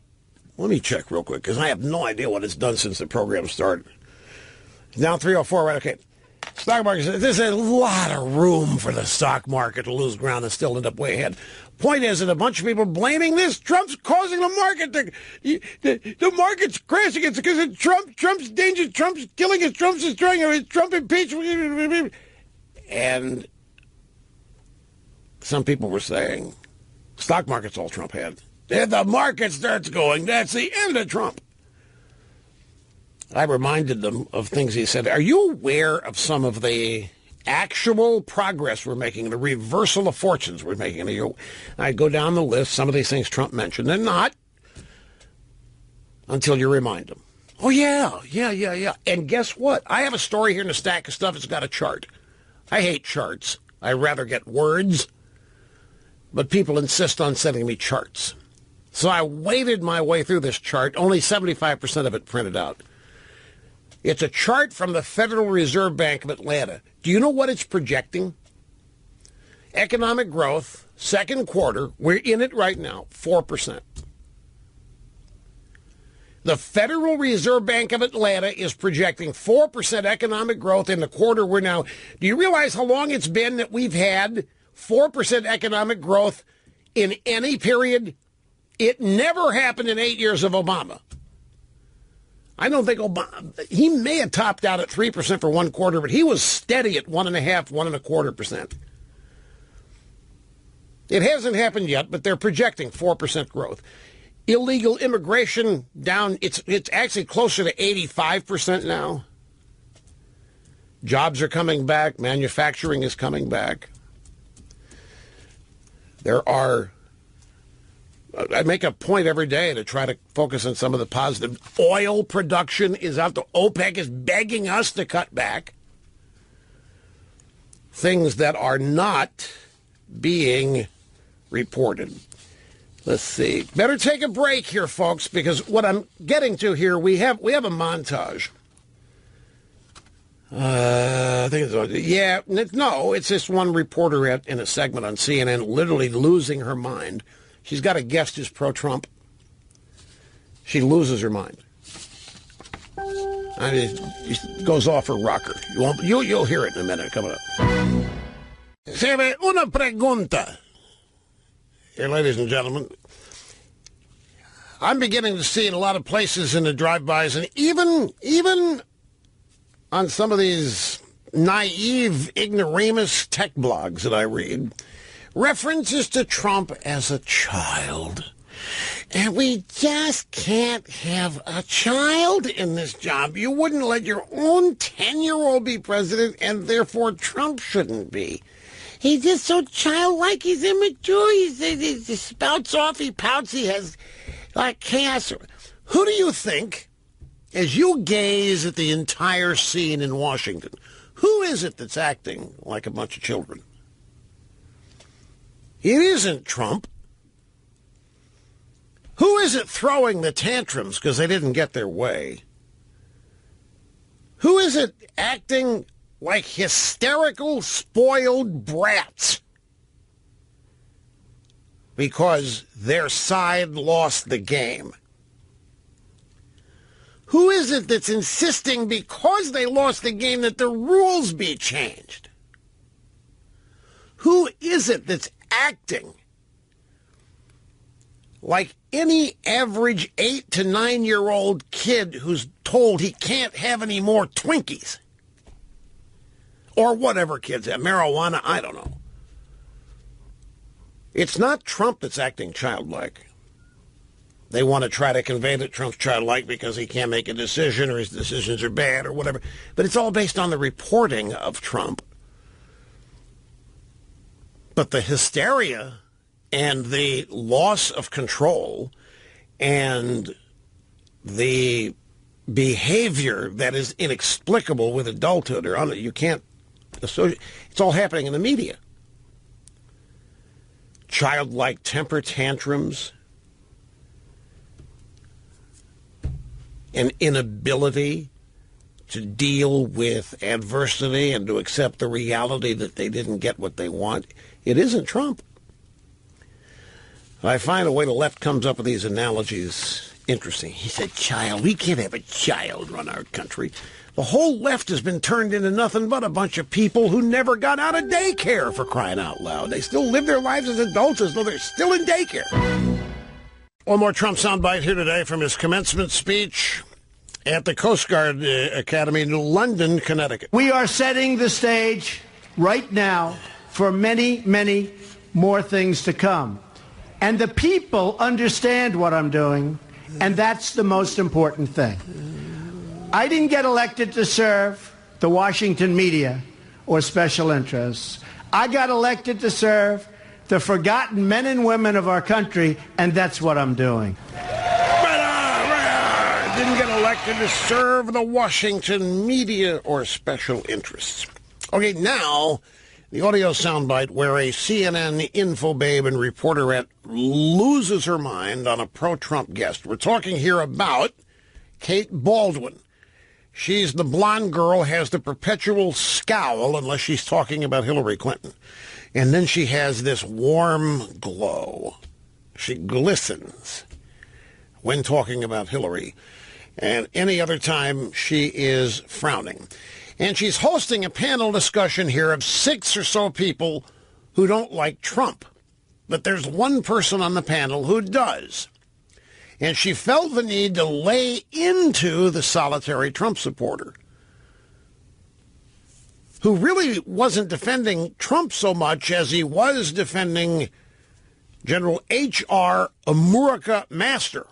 Let me check real quick, because I have no idea what it's done since the program started. It's down 304, right? Okay. Stock market, there's a lot of room for the stock market to lose ground and still end up way ahead. Point is that a bunch of people blaming this. Trump's causing the market to... The market's crashing. It's because of Trump. Trump's dangerous. Trump's killing us. Trump's destroying us. Trump impeachment. And some people were saying, stock market's all Trump had. If the market starts going, that's the end of Trump. I reminded them of things he said. Are you aware of some of the actual progress we're making, the reversal of fortunes we're making? I go down the list, some of these things Trump mentioned. They're not until you remind them. Oh, yeah. And guess what? I have a story here in a stack of stuff. It's got a chart. I hate charts. I rather get words. But people insist on sending me charts. So I waded my way through this chart, only 75% of it printed out. It's a chart from the Federal Reserve Bank of Atlanta. Do you know what it's projecting? Economic growth, second quarter, we're in it right now, 4%. The Federal Reserve Bank of Atlanta is projecting 4% economic growth in the quarter we're now. Do you realize how long it's been that we've had 4% economic growth in any period? It never happened in 8 years of Obama. I don't think Obama, he may have topped out at 3% for one quarter, but he was steady at 1.5%, 1.25%. It hasn't happened yet, but they're projecting 4% growth. Illegal immigration down, it's actually closer to 85% now. Jobs are coming back. Manufacturing is coming back. I make a point every day to try to focus on some of the positive. Oil production is out. The OPEC is begging us to cut back. Things that are not being reported. Let's see. Better take a break here, folks, because what I'm getting to here, we have a montage. I think it's this one reporter in a segment on CNN literally losing her mind. She's got a guest who's pro-Trump. She loses her mind. I mean, it goes off her rocker. You'll hear it in a minute. Coming up. Se ve una pregunta. Here, ladies and gentlemen, I'm beginning to see in a lot of places in the drive-bys, and even on some of these naive, ignoramus tech blogs that I read, references to Trump as a child. And we just can't have a child in this job. You wouldn't let your own 10-year-old be president, and therefore Trump shouldn't be. He's just so childlike. He's immature. He spouts off. He pouts. He has like chaos. Who do you think, as you gaze at the entire scene in Washington, who is it that's acting like a bunch of children? It isn't Trump. Who is it throwing the tantrums because they didn't get their way? Who is it acting like hysterical, spoiled brats because their side lost the game? Who is it that's insisting because they lost the game that the rules be changed? Who is it that's acting like any average 8 to 9-year-old kid who's told he can't have any more Twinkies? Or whatever kids have, marijuana, I don't know. It's not Trump that's acting childlike. They want to try to convey that Trump's childlike because he can't make a decision or his decisions are bad or whatever. But it's all based on the reporting of Trump. But the hysteria and the loss of control and the behavior that is inexplicable with adulthood, or you can't associate, it's all happening in the media. Childlike temper tantrums, an inability to deal with adversity and to accept the reality that they didn't get what they want. It isn't Trump. I find the way the left comes up with these analogies interesting. He said, child. We can't have a child run our country. The whole left has been turned into nothing but a bunch of people who never got out of daycare, for crying out loud. They still live their lives as adults as though they're still in daycare. One more Trump soundbite here today from his commencement speech at the Coast Guard Academy in London, Connecticut. We are setting the stage right now for many, many more things to come. And the people understand what I'm doing, and that's the most important thing. I didn't get elected to serve the Washington media or special interests. I got elected to serve the forgotten men and women of our country, and that's what I'm doing. Didn't get elected to serve the Washington media or special interests. Okay, now the audio soundbite where a CNN infobabe and reporterette loses her mind on a pro-Trump guest. We're talking here about Kate Baldwin. She's the blonde girl, has the perpetual scowl unless she's talking about Hillary Clinton. And then she has this warm glow. She glistens when talking about Hillary. And any other time, she is frowning. And she's hosting a panel discussion here of 6 or so people who don't like Trump. But there's one person on the panel who does. And she felt the need to lay into the solitary Trump supporter, who really wasn't defending Trump so much as he was defending General H.R. McMaster.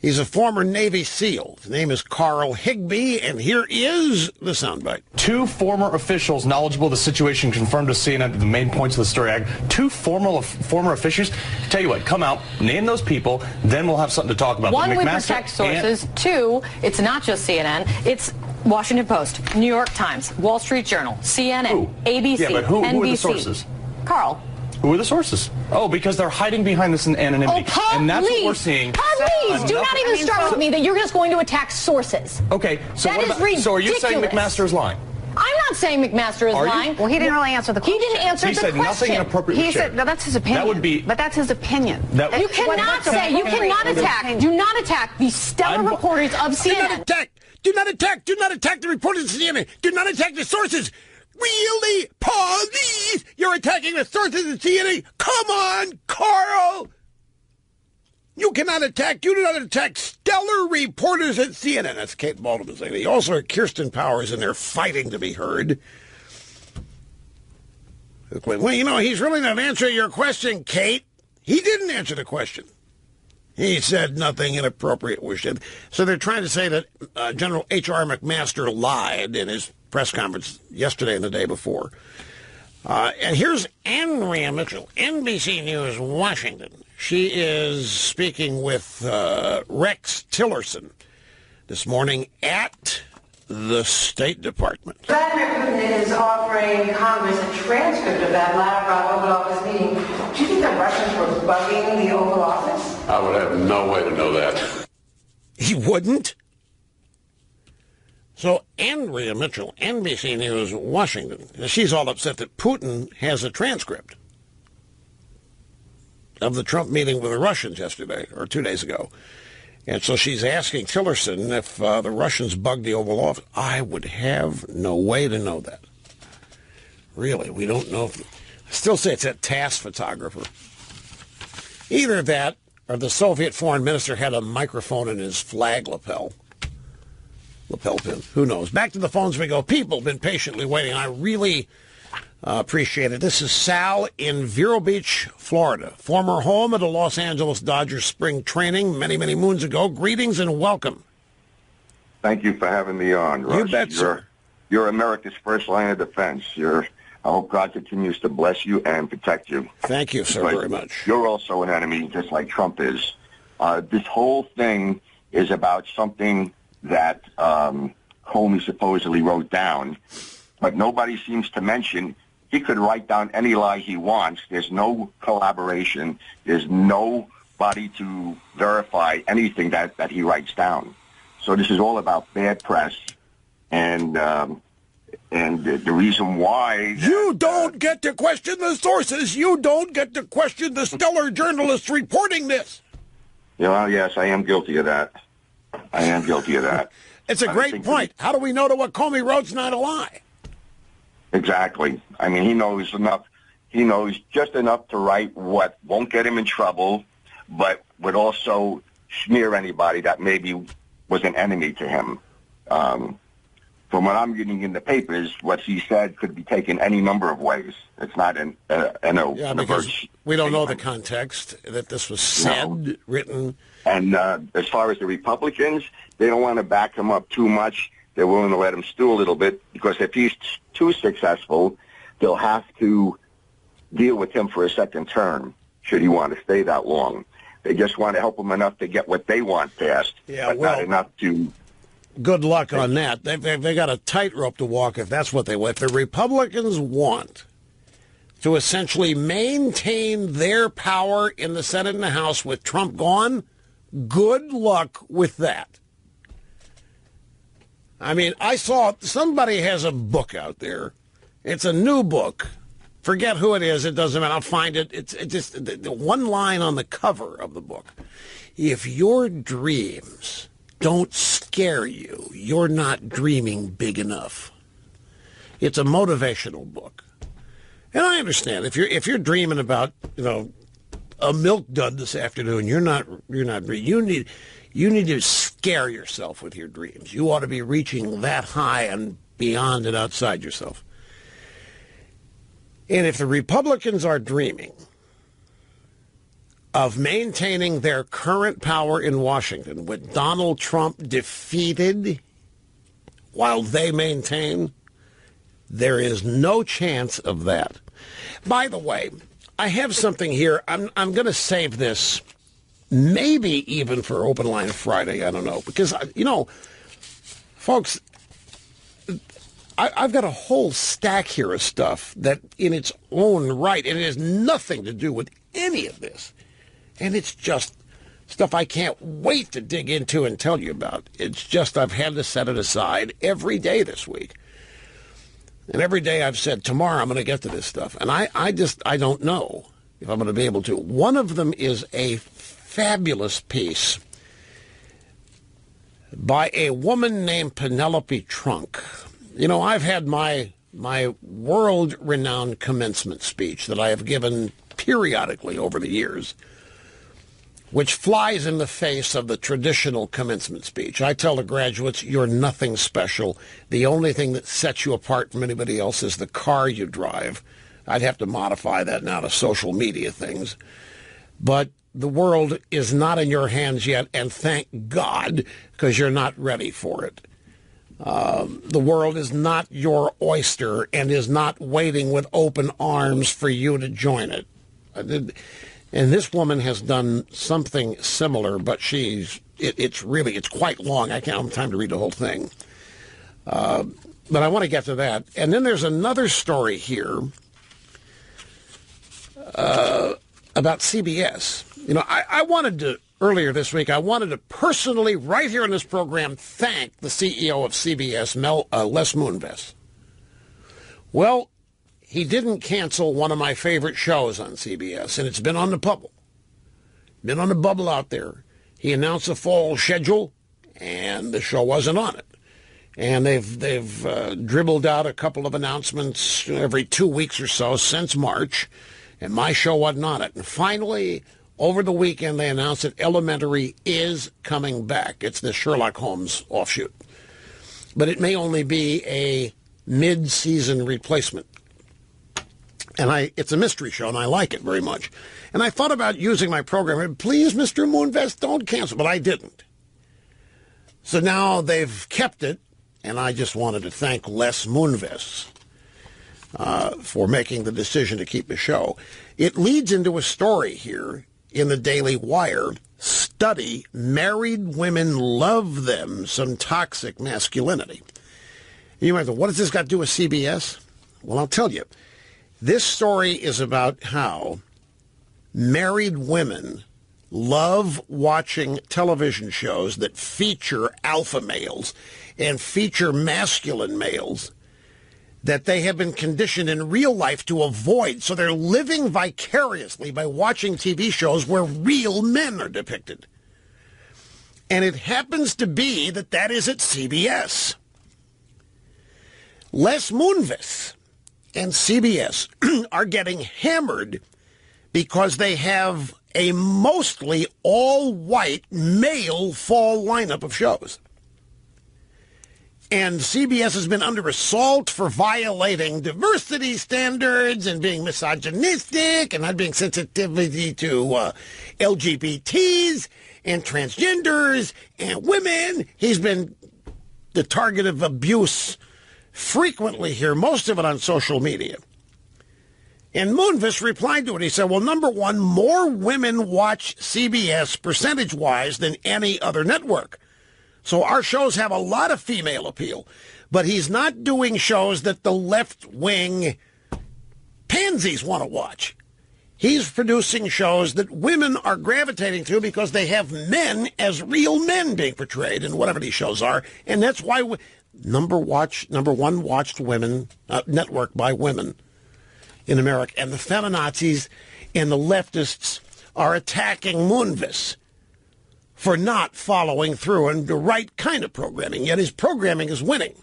He's a former Navy SEAL. His name is Carl Higbee, and here is the soundbite. 2 former officials knowledgeable of the situation confirmed to CNN the main points of the story. 2 former officials. Tell you what, come out, name those people, then we'll have something to talk about. 1, we protect sources. 2, it's not just CNN. It's Washington Post, New York Times, Wall Street Journal, CNN, ABC, yeah, but who NBC. are the sources? Carl. Who are the sources? Oh, because they're hiding behind this anonymity. Oh, and that's what we're seeing. Please, do not even start with me that you're just going to attack sources. Okay, so that what is about, ridiculous. so are you saying McMaster is lying? I'm not saying McMaster is lying. Well, he didn't really answer the question. He didn't answer the question. He said nothing inappropriate. He said, no, that's his opinion. That would be, but that's his opinion. You cannot say, you cannot attack, do not attack the stellar reporters of CNN. Do not attack the reporters of CNN. Do not attack the sources. Really, police? You're attacking the sources of CNN? Come on, Carl! You do not attack stellar reporters at CNN. That's Kate Baldwin saying. He also had Kirsten Powers in there fighting to be heard. Well, you know, he's really not answering your question, Kate. He didn't answer the question. He said nothing inappropriate. So they're trying to say that General H.R. McMaster lied in his press conference yesterday and the day before. And here's Andrea Mitchell, NBC News, Washington. She is speaking with Rex Tillerson this morning at the State Department. Vladimir Putin is offering Congress a transcript of that Lavrov Oval Office meeting. Do you think the Russians were bugging the Oval Office? I would have no way to know that. He wouldn't? So Andrea Mitchell, NBC News, Washington, she's all upset that Putin has a transcript of the Trump meeting with the Russians yesterday, or 2 days ago. And so she's asking Tillerson if the Russians bugged the Oval Office. I would have no way to know that. Really, we don't know. I still say it's that TASS photographer. Either that or the Soviet foreign minister had a microphone in his flag lapel pin. Who knows? Back to the phones we go. People have been patiently waiting. I really appreciate it. This is Sal in Vero Beach, Florida, former home of the Los Angeles Dodgers spring training many, many moons ago. Greetings and welcome. Thank you for having me on, Rush. You bet, sir. You're America's first line of defense. I hope God continues to bless you and protect you. Thank you, sir, very much. You're also an enemy, just like Trump is. This whole thing is about something that Comey supposedly wrote down, but nobody seems to mention he could write down any lie he wants. There's no collaboration. There's nobody to verify anything that he writes down. So this is all about bad press, and the reason why... You don't get to question the sources. You don't get to question the stellar journalists reporting this. Yeah, yes, I am guilty of that. It's a great point. How do we know that what Comey wrote's not a lie? Exactly. I mean, he knows enough. He knows just enough to write what won't get him in trouble, but would also smear anybody that maybe was an enemy to him. From what I'm reading in the papers, what he said could be taken any number of ways. It's not because we don't know the context that this was said, written. And as far as the Republicans, they don't want to back him up too much. They're willing to let him stew a little bit, because if he's too successful, they'll have to deal with him for a second term, should he want to stay that long. They just want to help him enough to get what they want passed, but not enough to... Good luck on that. They got a tightrope to walk if that's what they want. If the Republicans want to essentially maintain their power in the Senate and the House with Trump gone, good luck with that. I mean, I saw somebody has a book out there. It's a new book. Forget who it is. It doesn't matter. I'll find it. It's just the one line on the cover of the book. If your dreams don't scare you, you're not dreaming big enough. It's a motivational book. And I understand if you're dreaming about, a milk dud this afternoon, you're not you need to scare yourself with your dreams. You ought to be reaching that high and beyond and outside yourself. And if the Republicans are dreaming of maintaining their current power in Washington with Donald Trump defeated while they maintain, there is no chance of that. By the way, I have something here. I'm going to save this maybe even for Open Line Friday. I don't know. Because, folks, I've got a whole stack here of stuff that in its own right, and it has nothing to do with any of this. And it's just stuff I can't wait to dig into and tell you about. It's just I've had to set it aside every day this week. And every day I've said, tomorrow I'm going to get to this stuff. And I don't know if I'm going to be able to. One of them is a fabulous piece by a woman named Penelope Trunk. I've had my world-renowned commencement speech that I have given periodically over the years, which flies in the face of the traditional commencement speech. I tell the graduates, you're nothing special. The only thing that sets you apart from anybody else is the car you drive. I'd have to modify that now to social media things. But the world is not in your hands yet, and thank God, because you're not ready for it. The world is not your oyster and is not waiting with open arms for you to join it. And this woman has done something similar, but it's quite long. I can't have time to read the whole thing. But I want to get to that. And then there's another story here about CBS. I wanted to, earlier this week, I wanted to personally, right here in this program, thank the CEO of CBS, Les Moonves. Well, he didn't cancel one of my favorite shows on CBS, and it's been on the bubble. Been on the bubble out there. He announced a fall schedule, and the show wasn't on it. And they've dribbled out a couple of announcements every 2 weeks or so since March, and my show wasn't on it. And finally, over the weekend, they announced that Elementary is coming back. It's the Sherlock Holmes offshoot. But it may only be a mid-season replacement. And it's a mystery show, and I like it very much. And I thought about using my program. Please, Mr. Moonves, don't cancel. But I didn't. So now they've kept it, and I just wanted to thank Les Moonves for making the decision to keep the show. It leads into a story here in the Daily Wire. Study, married women love them, some toxic masculinity. You might think, what does this got to do with CBS? Well, I'll tell you. This story is about how married women love watching television shows that feature alpha males and feature masculine males that they have been conditioned in real life to avoid. So they're living vicariously by watching TV shows where real men are depicted. And it happens to be that is at CBS. Les Moonves and CBS are getting hammered because they have a mostly all-white male fall lineup of shows. And CBS has been under assault for violating diversity standards and being misogynistic and not being sensitivity to LGBTs and transgenders and women. He's been the target of abuse frequently here, most of it on social media. And Moonves replied to it. He said, well, number one, more women watch CBS percentage-wise than any other network. So our shows have a lot of female appeal. But he's not doing shows that the left-wing pansies want to watch. He's producing shows that women are gravitating to because they have men as real men being portrayed in whatever these shows are. And that's why number one watched women network by women in America. And the feminazis and the leftists are attacking Moonves for not following through on the right kind of programming, yet his programming is winning.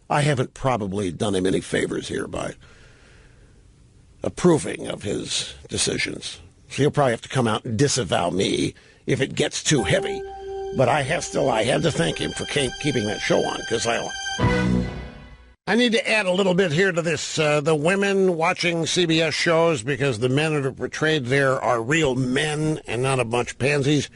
I haven't probably done him any favors here by approving of his decisions. So he'll probably have to come out and disavow me if it gets too heavy. But I have to thank him for keeping that show on, because I need to add a little bit here to this. The women watching CBS shows, because the men that are portrayed there are real men and not a bunch of pansies,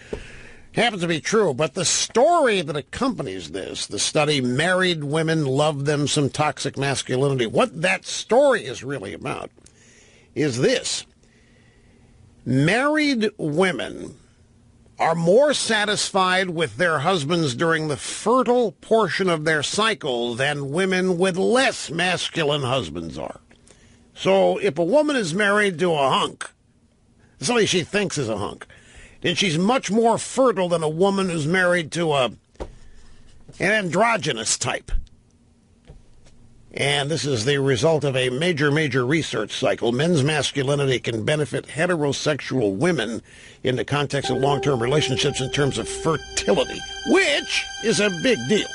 happens to be true. But the story that accompanies this, the study Married Women Love Them Some Toxic Masculinity, what that story is really about is this. Married women are more satisfied with their husbands during the fertile portion of their cycle than women with less masculine husbands are. So if a woman is married to a hunk, somebody she thinks is a hunk, then she's much more fertile than a woman who's married to an androgynous type. And this is the result of a major research cycle. Men's masculinity can benefit heterosexual women in the context of long-term relationships in terms of fertility, which is a big deal.